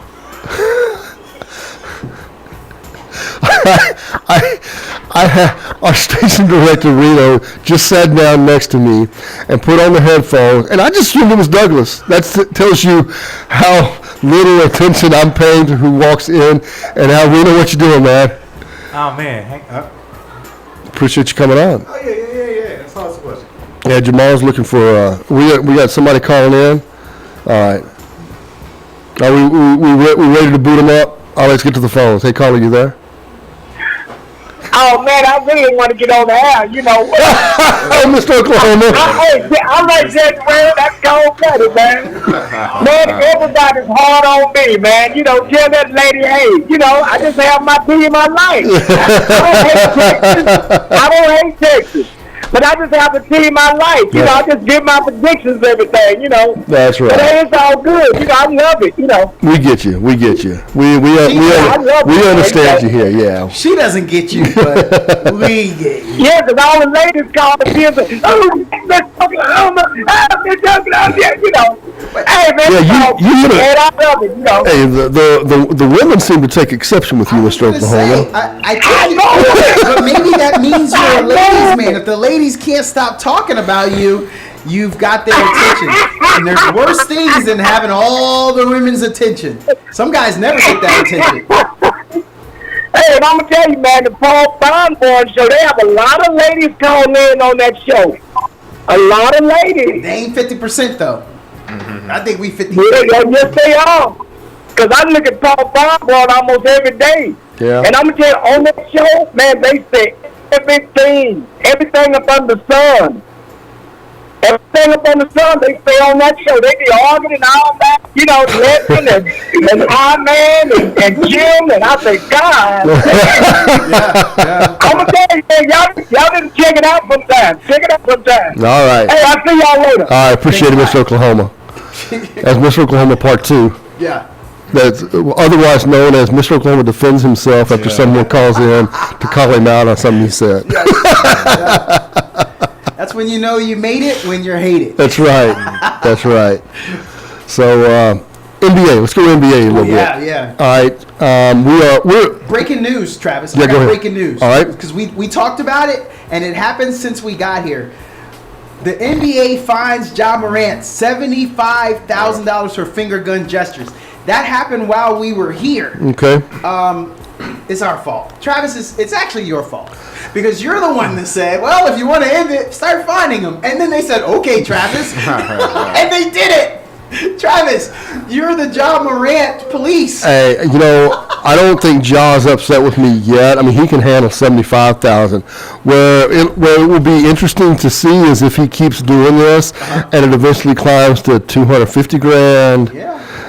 Our station director Reno just sat down next to me and put on the headphones, and I just assumed it was Douglas. That tells you how little attention I'm paying to who walks in. And how, Reno, what you doing, man? Oh man, hang up. Appreciate you coming on. Oh yeah. That's all it's question. Yeah, Jamal's looking for. We got somebody calling in. All right. Are we ready to boot him up? All right, let's get to the phones. Hey, caller, you there? Oh man, I really want to get on the air. Oh, Mr. Oklahoma. I like January. That's cold-blooded, man. Man, everybody's hard on me, man. Tell that lady, hey, I just have my team I like. I don't hate Texas. But I just have a team I like. I just give my predictions, everything, That's right. But hey, it's all good. I love it, We get you. We understand you here, yeah. She doesn't get you, but we get you. Yeah, because all the ladies call me and say, Miss Oklahoma, Miss Oklahoma, Hey, man, Yeah, I love it, Hey, the women seem to take exception with you, Mr. Oklahoma. I know, but maybe that means you're a ladies' man. If the ladies can't stop talking about you, you've got their attention. And there's worse things than having all the women's attention. Some guys never get that attention. Hey, and I'm gonna tell you, man, the Paul Bonborn show, they have a lot of ladies calling in on that show. A lot of ladies. They ain't 50% though. I think we 50. Yes, they are. Because I look at Paul Bonborn almost every day. Yeah. And I'm going to tell you, on that show, man, they say everything up under the sun. Everything up on the sun, they say on that show. They be arguing and all that, Lesson and I-Man and Jim, and I say, God. Yeah. I'm going to tell you, man, y'all didn't check it out sometime. Check it out sometime. All right. Hey, I'll see y'all later. All right, appreciate it, Mr. Oklahoma. That's Mr. Oklahoma Part 2. Yeah. That's otherwise known as Mr. Oklahoma defends himself after someone calls in to call him out on something he said. Yeah. That's when you know you made it, when you're hated. That's right. That's right. So, NBA. Let's go NBA a little bit. Yeah. All right. We're breaking news, Travis. Yeah, I go got ahead. breaking news. All right. Because we talked about it, and it happened since we got here. The NBA fines Ja Morant $75,000 for finger gun gestures. That happened while we were here. okay. It's our fault. Travis, it's actually your fault. Because you're the one that said, well, if you want to end it, start finding them. And then they said, okay, Travis. And they did it. Travis, you're the Ja Morant police. Hey, I don't think Ja's upset with me yet. I mean, he can handle 75,000. Where it will be interesting to see is if he keeps doing this and it eventually climbs to 250 grand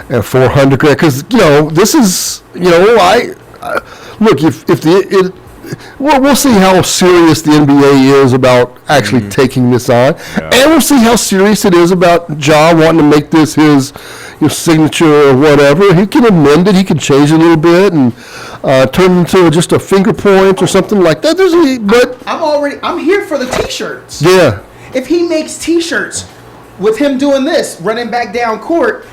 and 400 grand. Because this is look, we'll see how serious the NBA is about actually taking this on, and we'll see how serious it is about Ja wanting to make this his signature or whatever. He can amend it, he can change it a little bit, and turn it into just a finger point or something like that. I'm here for the T-shirts. Yeah. If he makes T-shirts with him doing this, running back down court,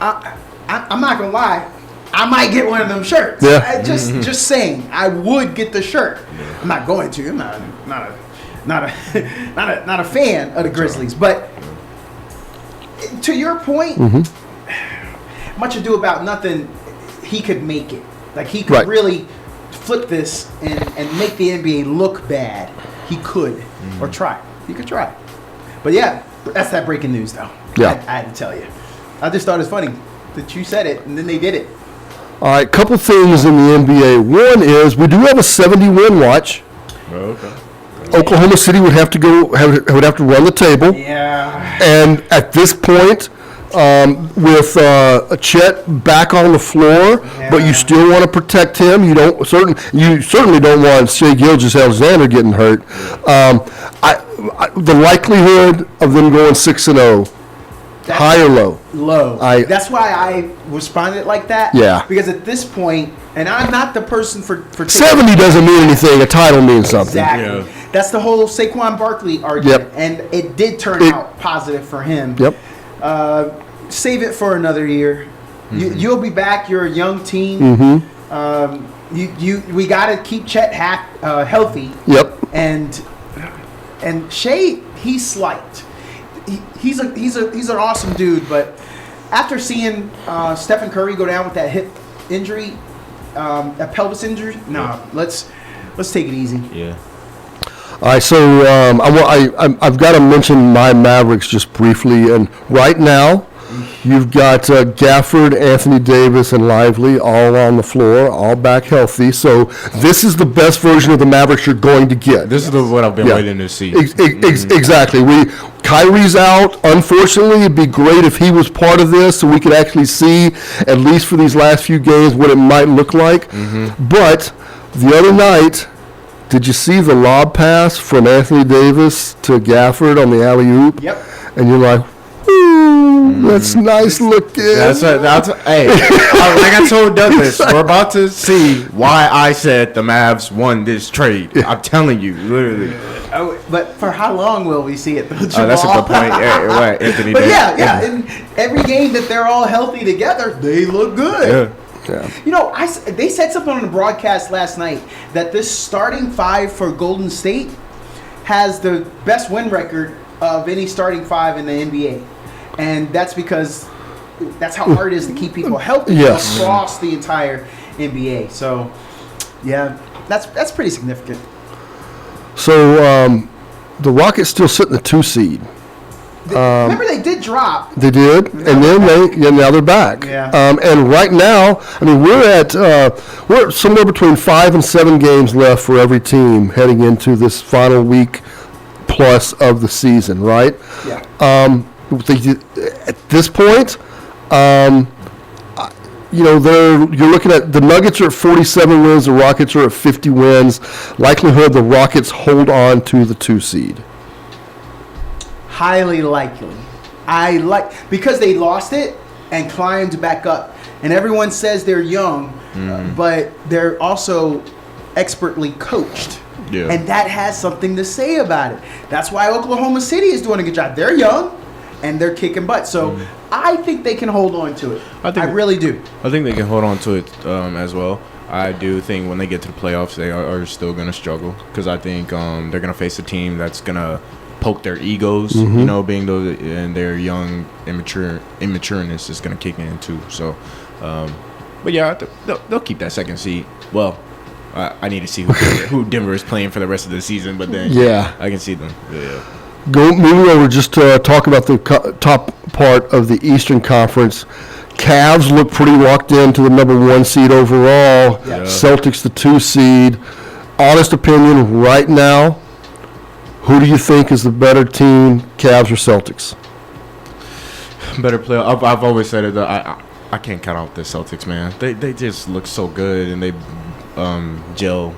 I'm not gonna lie. I might get one of them shirts. Yeah. Just saying, I would get the shirt. I'm not going to. I'm not a fan of the Grizzlies. But to your point, much ado about nothing. He could make it. Like he could really flip this and make the NBA look bad. He could or try. He could try. But yeah, that's that breaking news though. Yeah. I had to tell you. I just thought it was funny that you said it and then they did it. All right, couple things in the NBA. One is we do have a 70-win watch. Okay. Oklahoma City would have to run the table. Yeah. And at this point, with Chet back on the floor, but you still want to protect him. You certainly don't want Shai Gilgeous-Alexander getting hurt. The likelihood of them going 6-0. High or low? Low. That's why I responded like that. Yeah. Because at this point, and I'm not the person for 70 doesn't mean anything. A title means something. Exactly. Yeah. That's the whole Saquon Barkley argument. Yep. And it did turn out positive for him. Yep. Save it for another year. You'll be back. You're a young team. We got to keep Chet healthy. Yep. And Shai, he's slight. He's an awesome dude, but after seeing Stephen Curry go down with that hip injury, that pelvis injury, let's take it easy. Yeah. All right, so I've got to mention my Mavericks just briefly, and right now you've got Gafford, Anthony Davis, and Lively all on the floor, all back healthy. So this is the best version of the Mavericks you're going to get. This is what I've been waiting to see. Exactly. Kyrie's out. Unfortunately, it'd be great if he was part of this so we could actually see, at least for these last few games, what it might look like. But the other night, did you see the lob pass from Anthony Davis to Gafford on the alley-oop? Yep. And you're like, ooh, that's nice looking. Hey, like I told Douglas, we're about to see why I said the Mavs won this trade. I'm telling you, literally. But for how long will we see it, though, Jamal? That's a good point. Anthony but Davis. yeah. In every game that they're all healthy together, they look good. Yeah. They said something on the broadcast last night that this starting five for Golden State has the best win record of any starting five in the NBA. And that's because that's how hard it is to keep people healthy across the entire NBA. So Yeah, that's pretty significant. So the Rockets still sit in the 2 seed. Remember, they did drop. They did, and then now they're back. Yeah. And right now, I mean, we're at somewhere between 5 and 7 games left for every team heading into this final week plus of the season, right? Yeah. At this point, you're looking at the Nuggets are at 47 wins, the Rockets are at 50 wins. Likelihood the Rockets hold on to the 2 seed. Highly likely. Because they lost it and climbed back up. And everyone says they're young, but they're also expertly coached. Yeah. And that has something to say about it. That's why Oklahoma City is doing a good job. They're young and they're kicking butt. So I think they can hold on to it. I really do. I think they can hold on to it as well. I do think when they get to the playoffs, they are still going to struggle because I think they're going to face a team that's going to poke their egos, being those, and their young immatureness is going to kick in too. So, but yeah, they'll keep that 2nd seed. Well, I need to see who Denver is playing for the rest of the season, but then I can see them. Yeah. Moving over just to talk about the top part of the Eastern Conference. Cavs look pretty locked into the number 1 seed overall. Yeah. Celtics the 2 seed. Honest opinion right now, who do you think is the better team, Cavs or Celtics? Better player. I've always said it. I can't count out the Celtics, man. They just look so good and they gel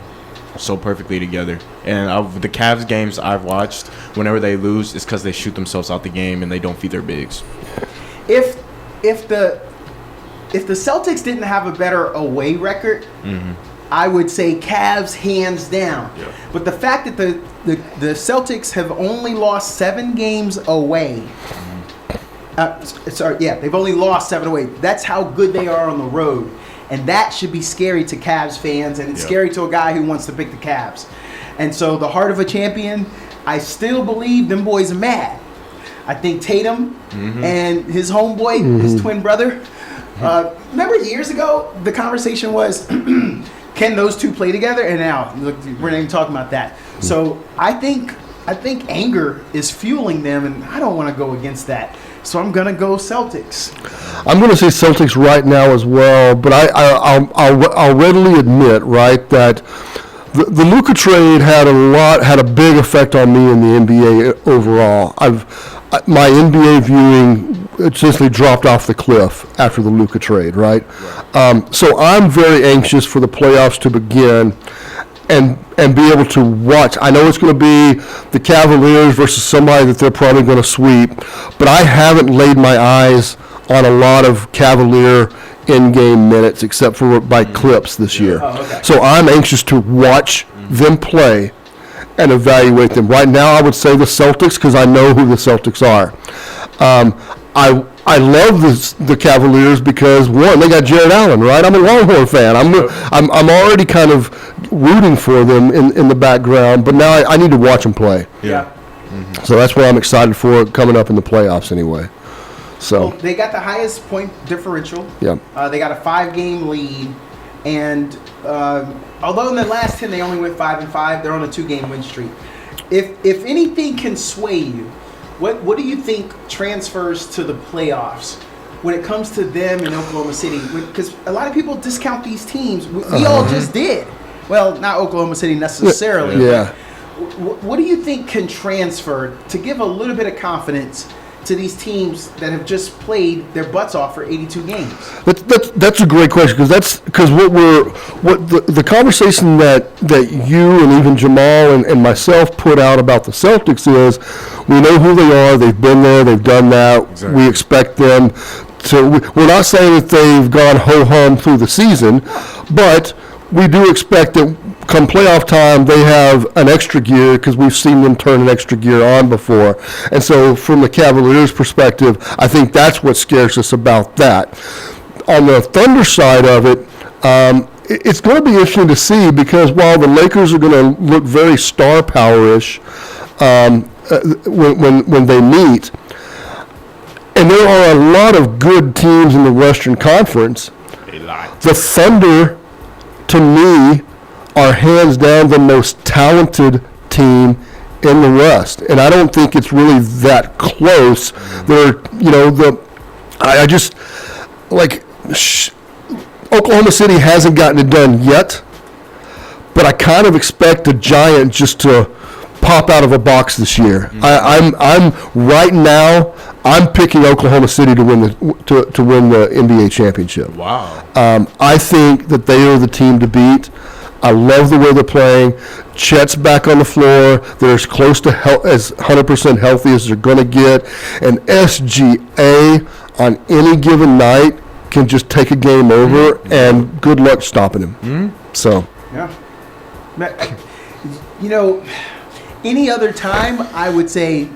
so perfectly together. And the Cavs games I've watched, whenever they lose, it's because they shoot themselves out the game and they don't feed their bigs. If the Celtics didn't have a better away record, I would say Cavs hands down. Yeah. But the fact that the Celtics have only lost 7 games away. They've only lost 7 away. That's how good they are on the road. And that should be scary to Cavs fans, and it's scary to a guy who wants to pick the Cavs. And so the heart of a champion, I still believe them boys are mad. I think Tatum and his homeboy, his twin brother, remember years ago, the conversation was, can those two play together? And now, look, we're not even talking about that. So I think anger is fueling them, and I don't want to go against that. So I'm going to go Celtics. I'm going to say Celtics right now as well, but I'll readily admit, right, that the Luka trade had a big effect on me in the NBA overall. My NBA viewing essentially dropped off the cliff after the Luka trade, right? So I'm very anxious for the playoffs to begin and be able to watch. I know it's going to be the Cavaliers versus somebody that they're probably going to sweep, but I haven't laid my eyes on a lot of Cavalier in-game minutes except for by clips this year. Oh, okay. So I'm anxious to watch them play and evaluate them. Right now, I would say the Celtics because I know who the Celtics are. I love the Cavaliers because one, they got Jared Allen, right? I'm a Longhorn fan. I'm already kind of rooting for them in the background, but now I need to watch them play. Yeah. So that's what I'm excited for coming up in the playoffs anyway. So Well, they got the highest point differential. yeah. They got a 5-game lead, and although in the last 10 they only went 5-5, they're on a 2-game win streak. If anything can sway you, what do you think transfers to the playoffs when it comes to them in Oklahoma City? Because a lot of people discount these teams. We all just did. Well, not Oklahoma City necessarily. Yeah. What do you think can transfer to give a little bit of confidence to these teams that have just played their butts off for 82 games? That's a great question because the conversation that you and even Jamal and myself put out about the Celtics is we know who they are, they've been there, they've done that. Exactly. We expect them to. We're not saying that they've gone ho hum through the season, but we do expect that come playoff time, they have an extra gear because we've seen them turn an extra gear on before. And so from the Cavaliers' perspective, I think that's what scares us about that. On the Thunder side of it, it's going to be interesting to see because while the Lakers are going to look very star power-ish when they meet, and there are a lot of good teams in the Western Conference, the Thunder, to me, are hands down the most talented team in the West, and I don't think it's really that close. They're, I just like Oklahoma City hasn't gotten it done yet, but I kind of expect a giant just to pop out of a box this year. I'm right now. I'm picking Oklahoma City to win the NBA championship. Wow. I think that they are the team to beat. I love the way they're playing. Chet's back on the floor. They're as close to as 100% healthy as they're going to get. And SGA on any given night can just take a game over, and good luck stopping him. So, Yeah. Any other time, I would say,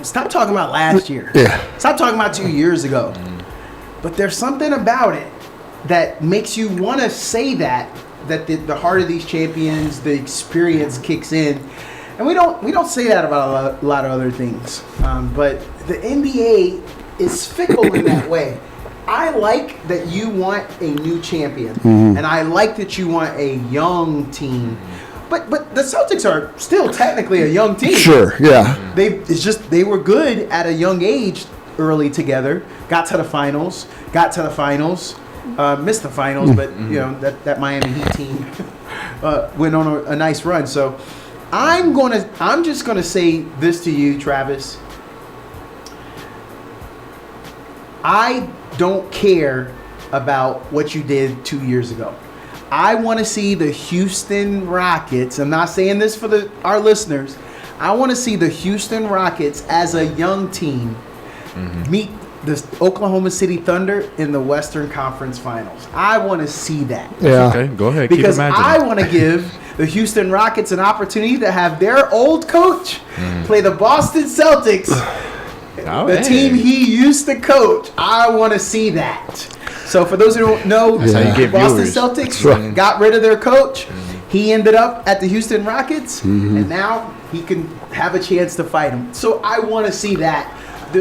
stop talking about last year. yeah. Stop talking about 2 years ago. But there's something about it that makes you want to say that the heart of these champions, the experience kicks in. And we don't say that about a lot of other things. But the NBA is fickle in that way. I like that you want a new champion, and I like that you want a young team. But the Celtics are still technically a young team. Sure, yeah. They were good at a young age early together. Got to the finals. Missed the finals, but that Miami Heat team went on a nice run. So I'm just gonna say this to you, Travis. I don't care about what you did 2 years ago. I want to see the Houston Rockets. I'm not saying this for our listeners. I want to see the Houston Rockets as a young team meet the Oklahoma City Thunder in the Western Conference Finals. I want to see that. Yeah. Okay, go ahead. Because keep I imagining. want to give the Houston Rockets an opportunity to have their old coach play the Boston Celtics, the team he used to coach. I want to see that. So for those who don't know, That's how you get Boston viewers. Celtics right. got rid of their coach. He ended up at the Houston Rockets, and now he can have a chance to fight him. So I want to see that.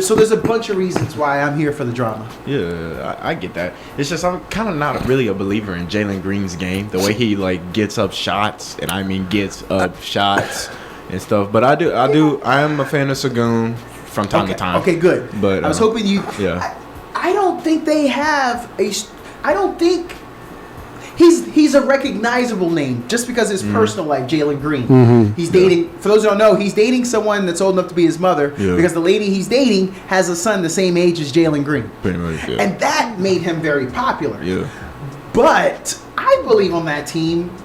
So there's a bunch of reasons why I'm here for the drama. Yeah, I get that. It's just I'm kind of not really a believer in Jalen Green's game. The way he gets up shots, and I mean gets up shots and stuff. But I am a fan of Sagoon from time to time. Okay, good. But I was hoping you. Yeah. I don't think they have a. I don't think he's a recognizable name just because his personal life, Jalen Green. He's dating. For those who don't know, he's dating someone that's old enough to be his mother because the lady he's dating has a son the same age as Jalen Green. Pretty much. Yeah. And that made him very popular. Yeah. But I believe on that team,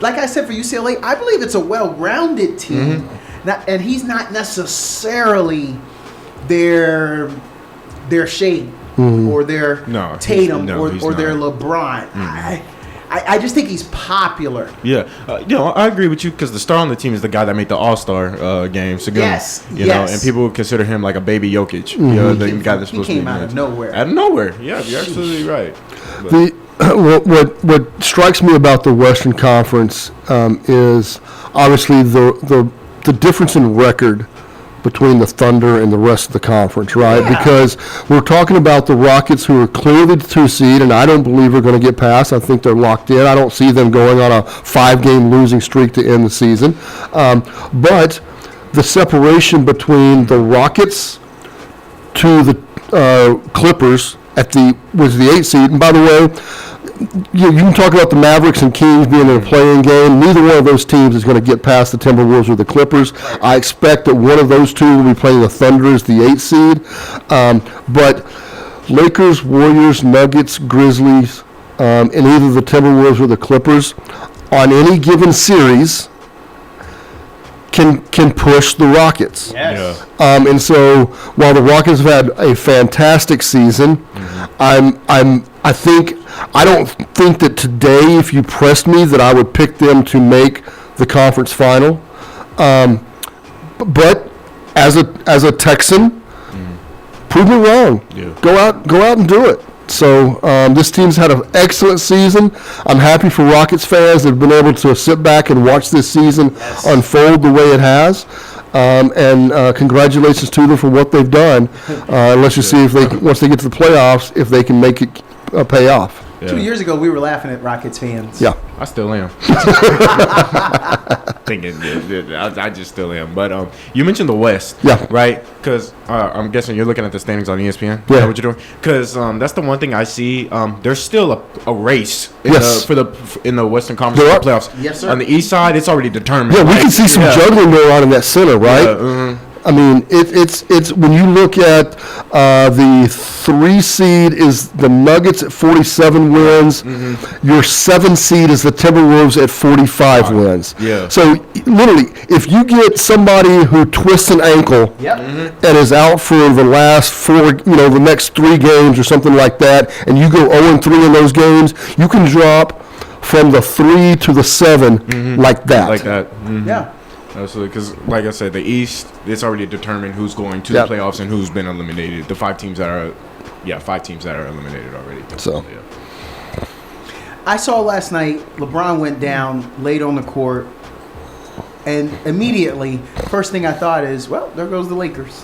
like I said for UCLA, I believe it's a well-rounded team. And he's not necessarily their Shade or their Tatum or their LeBron. I just think he's popular. Yeah, I agree with you because the star on the team is the guy that made the All-Star game, Sagoon. Yes, you know, and people would consider him like a baby Jokic. You know, the guy that's supposed to be. He came out of nowhere. Out of nowhere. Yeah, you're absolutely right. What strikes me about the Western Conference is obviously the difference in record between the Thunder and the rest of the conference, right? Yeah. Because we're talking about the Rockets, who are clearly the 2 seed, and I don't believe are going to get past. I think they're locked in. I don't see them going on a 5-game losing streak to end the season. But the separation between the Rockets to the Clippers was the 8 seed. And by the way, you can talk about the Mavericks and Kings being in a playing game. Neither one of those teams is going to get past the Timberwolves or the Clippers. I expect that one of those two will be playing the Thunder as the 8 seed. But Lakers, Warriors, Nuggets, Grizzlies, and either the Timberwolves or the Clippers on any given series can push the Rockets. Yes. And so while the Rockets have had a fantastic season, I don't think that today, if you pressed me, that I would pick them to make the conference final. But as a Texan, prove me wrong. Yeah. Go out and do it. So this team's had an excellent season. I'm happy for Rockets fans that have been able to sit back and watch this season unfold the way it has. And congratulations to them for what they've done. Let's just see if once they get to the playoffs, if they can make it pay off. 2 years ago, we were laughing at Rockets fans. Yeah. I still am. Thinking, I just still am. But you mentioned the West, Yeah. right? Because I'm guessing you're looking at the standings on ESPN. Yeah. Is that what you're doing? Because that's the one thing I see. There's still a race in Yes. in the Western Conference There are. playoffs. Yes, sir. On the East side, it's already determined. Yeah, we right? can see some Yeah. juggling going on in that center, right? Yeah, mhm. I mean, it's when you look at the 3 seed is the Nuggets at 47 wins. Mm-hmm. Your 7 seed is the Timberwolves at 45 wins. Yeah. So literally, if you get somebody who twists an ankle Yep. and is out for the last 4, the next 3 games or something like that, and you go 0-3 in those games, you can drop from the 3 to the 7 like that. Like that. Mhm. Yeah. Absolutely, because like I said, the East, it's already determined who's going to Yep. the playoffs and who's been eliminated. The 5 teams that are eliminated already. So. Yeah. I saw last night LeBron went down late on the court, and immediately, first thing I thought is, well, there goes the Lakers.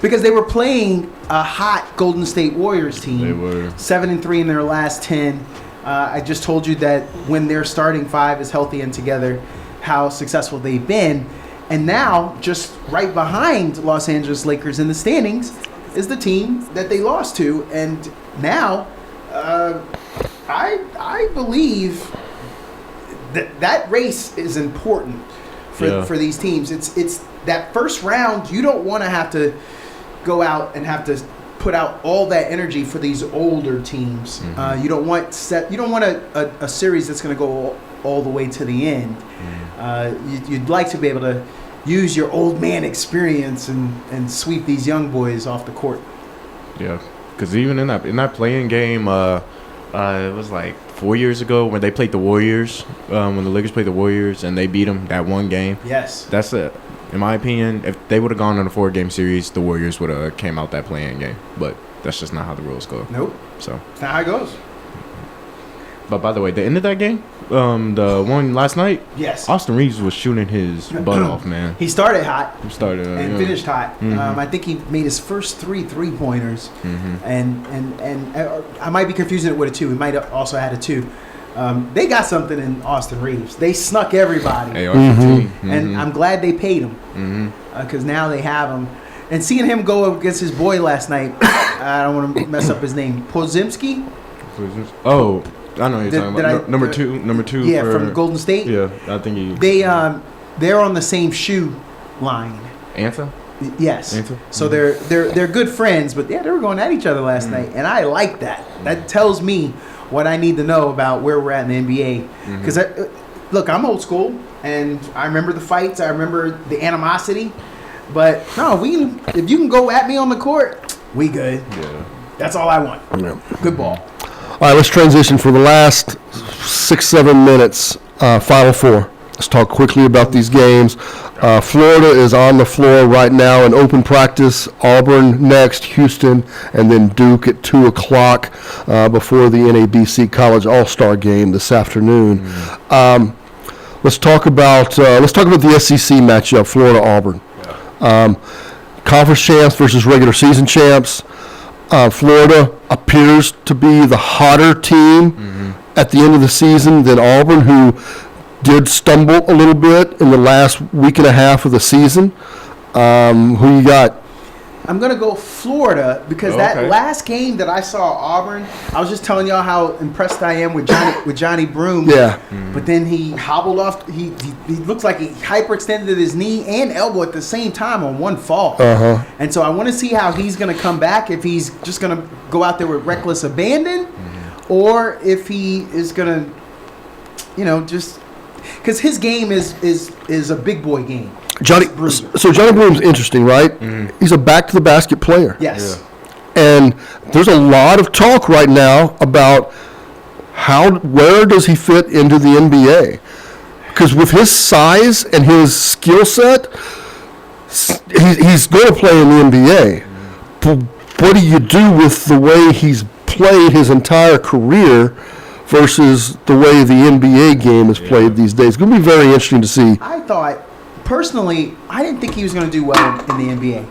Because they were playing a hot Golden State Warriors team. They were. 7-3 in their last 10. I just told you that when their starting 5 is healthy and together, how successful they've been. And now, just right behind Los Angeles Lakers in the standings is the team that they lost to. And now, I believe that race is important for these teams. It's that first round, you don't want to have to go out and have to put out all that energy for these older teams. Mm-hmm. You don't want a series that's going to go all the way to the end. You'd like to be able to use your old man experience and sweep these young boys off the court. Yeah, because even in that playing game, it was like 4 years ago when they played the Warriors, when the Lakers played the Warriors and they beat them that one game. Yes. That's it. In my opinion, if they would have gone on a 4-game series, the Warriors would have came out that playing game. But that's just not how the rules go. Nope. So. That's not how it goes. But by the way, the end of that game, the one last night, Yes. Austin Reeves was shooting his butt off, man. He started hot He started and finished hot. Mhm. I think he made his first 3 3-pointers. Mhm. And I might be confusing it with a 2. He might have also had a 2. They got something in Austin Reeves. They snuck everybody. AR-15. And I'm glad they paid him. Because now they have him. And seeing him go up against his boy last night, I don't want to mess up his name, Podziemski? Oh, I know what you're talking about. Number two. Yeah, for, from Golden State. Yeah, I think he. They're on the same shoe line. Answer? Yes. Answer? So they're good friends, but yeah, they were going at each other last night, and I like that. That tells me what I need to know about where we're at in the NBA. Because look, I'm old school, and I remember the fights. I remember the animosity. But no, if you can go at me on the court, we good. Yeah. That's all I want. Yeah. Good ball. All right, let's transition for the last 6-7 minutes. Final 4. Let's talk quickly about these games. Florida is on the floor right now in open practice. Auburn next, Houston, and then Duke at 2 o'clock before the NABC College All-Star Game this afternoon. Let's talk about the SEC matchup, Florida-Auburn. Conference champs versus regular season champs. Florida appears to be the hotter team at the end of the season than Auburn, who did stumble a little bit in the last week and a half of the season. Who you got? I'm going to go Florida because that last game that I saw Auburn, I was just telling y'all how impressed I am with Johnny Broom. Yeah. But then he hobbled off. He looks like he hyperextended his knee and elbow at the same time on one fall. And so I want to see how he's going to come back, if he's just going to go out there with reckless abandon or if he is going to, just because his game is a big boy game. Johnny Broom's interesting, right? He's a back-to-the-basket player. Yes. And there's a lot of talk right now about where does he fit into the NBA? Because with his size and his skill set, he's going to play in the NBA. But what do you do with the way he's played his entire career versus the way the NBA game is played these days? It's going to be very interesting to see. I thought, personally, I didn't think he was going to do well in the NBA.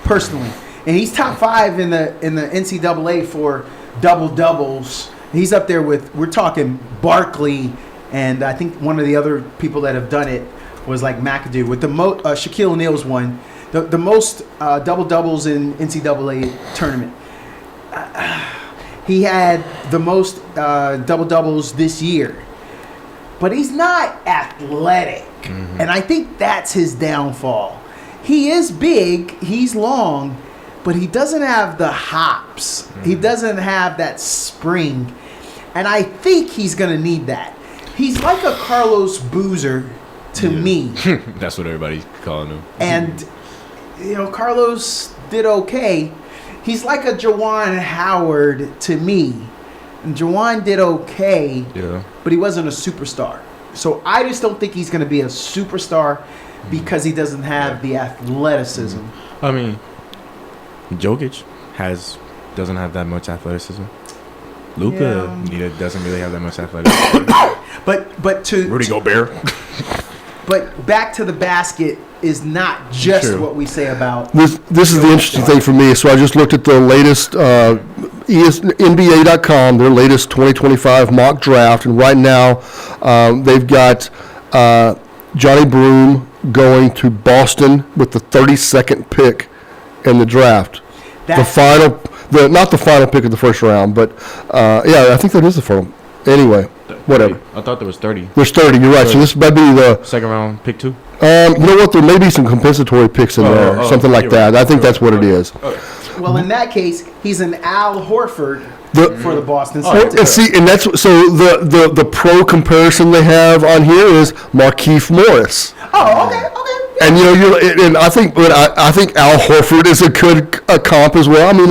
Personally. And he's top 5 in the NCAA for double-doubles He's up there with, we're talking Barkley, and I think one of the other people that have done it was like McAdoo with the Shaquille O'Neal's one, the most double doubles in NCAA tournament. He had the most double doubles this year, but he's not athletic, and I think that's his downfall. He is big, he's long, but he doesn't have the hops. He doesn't have that spring, and I think he's gonna need that. He's like a Carlos Boozer to me. That's what everybody's calling him. And, Carlos did okay. He's like a Juwan Howard to me. And Juwan did okay, but he wasn't a superstar. So I just don't think he's going to be a superstar because he doesn't have the athleticism. I mean, Jokic doesn't have that much athleticism. Luka doesn't really have that much athleticism. But to Rudy Gobert. But back to the basket is not just what we say about This is the interesting thing for me. So I just looked at the latest NBA.com, their latest 2025 mock draft, and right now they've got Johnny Broom going to Boston with the 32nd pick in the draft. Not the final pick of the first round, but I think that is the final. Anyway, whatever. I thought there was 30. There's 30. You're right. So this might be the Second round pick 2. You know what? There may be some compensatory picks in there, something like that. Right. I think that's what it is. Well, in that case, he's an Al Horford for the Boston And Celtics. see, and that's so the pro comparison they have on here is Markieff Morris. Oh, okay. And and I think Al Horford is a good comp as well. I mean,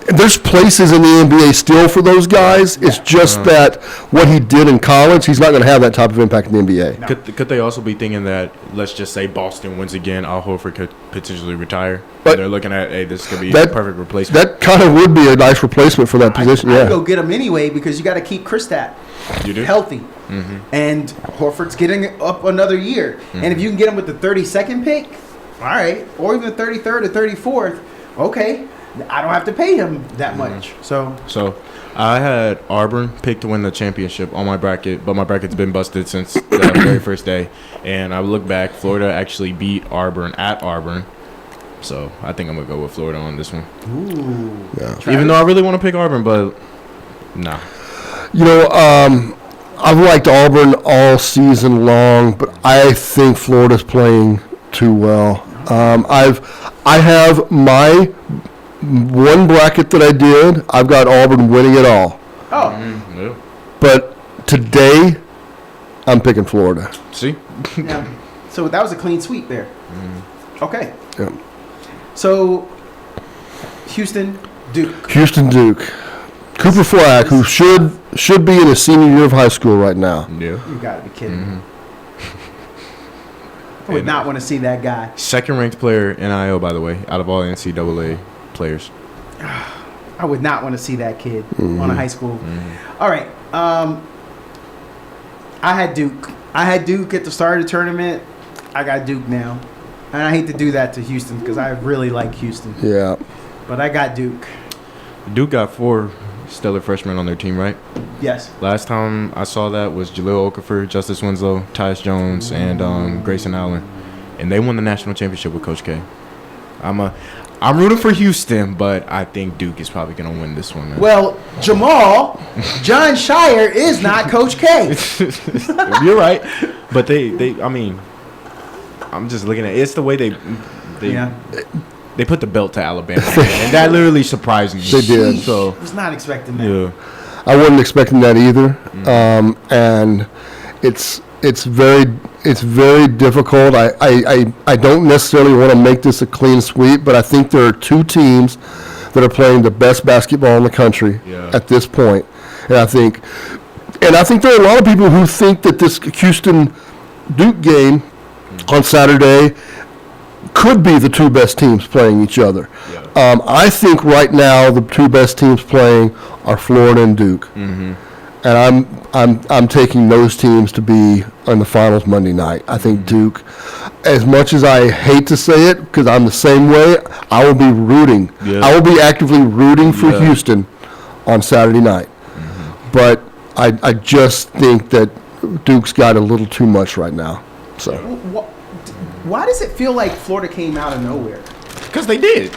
there's places in the NBA still for those guys. It's just that what he did in college, he's not going to have that type of impact in the NBA. No. Could they also be thinking that, let's just say Boston wins again, Al Horford could potentially retire? But they're looking at, hey, this could be a perfect replacement. That kind of would be a nice replacement for that position. I'd go get him anyway because you got to keep Kristaps healthy. And Horford's getting up another year. And if you can get him with the 32nd pick, all right, or even the 33rd or 34th, okay. I don't have to pay him that much. So I had Auburn picked to win the championship on my bracket, but my bracket's been busted since the very first day. And I look back, Florida actually beat Auburn at Auburn. So I think I'm going to go with Florida on this one. Ooh. Yeah. Even though I really want to pick Auburn, but nah. I've liked Auburn all season long, but I think Florida's playing too well. I have my one bracket that I did, I've got Auburn winning it all. Oh. Yeah. But today, I'm picking Florida. See? Yeah. So that was a clean sweep there. Okay. Yeah. So, Houston, Duke. Cooper Flack, who should be in his senior year of high school right now. Yeah. You got to be kidding me. I would not want to see that guy. Second ranked player NIL, by the way, out of all NCAA players. I would not want to see that kid on a high school. All right. I had Duke. At the start of the tournament. I got Duke now. And I hate to do that to Houston because I really like Houston. Yeah. But I got Duke. Duke got 4 stellar freshmen on their team, right? Yes. Last time I saw that was Jaleel Okafor, Justice Winslow, Tyus Jones, and Grayson Allen. And they won the national championship with Coach K. I'm rooting for Houston, but I think Duke is probably going to win this one. Man. Well, John Shire is not Coach K. You're right. But I mean, I'm just looking at it. It's the way they put the belt to Alabama. And that literally surprised me. They did. So I was not expecting that. yeah. I wasn't expecting that either. And it's very difficult. I don't necessarily want to make this a clean sweep, but I think there are 2 teams that are playing the best basketball in the country at this point. And I think there are a lot of people who think that this Houston Duke game on Saturday could be the 2 best teams playing each other. Yeah. I think right now the 2 best teams playing are Florida and Duke. And I'm taking those teams to be in the finals Monday night. I think Duke, as much as I hate to say it, because I'm the same way, I will be rooting. I will be actively rooting for Houston on Saturday night. but I just think that Duke's got a little too much right now. So Why does it feel like Florida came out of nowhere? Because they did.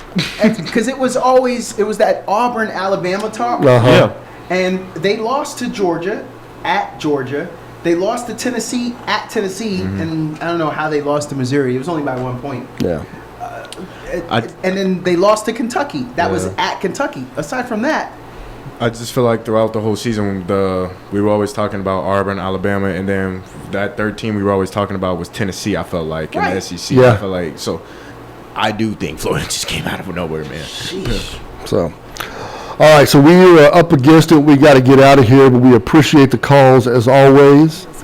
Because it was that Auburn, Alabama talk. uh-huh. And they lost to Georgia, at Georgia. They lost to Tennessee, at Tennessee. And I don't know how they lost to Missouri. It was only by 1 point. Yeah. And then they lost to Kentucky. That was at Kentucky. Aside from that, I just feel like throughout the whole season, we were always talking about Auburn, Alabama, and then that third team we were always talking about was Tennessee, I felt like, in the SEC. Yeah. I feel like, so I do think Florida just came out of nowhere, man. So, all right. So we are up against it. We got to get out of here, but we appreciate the calls as always.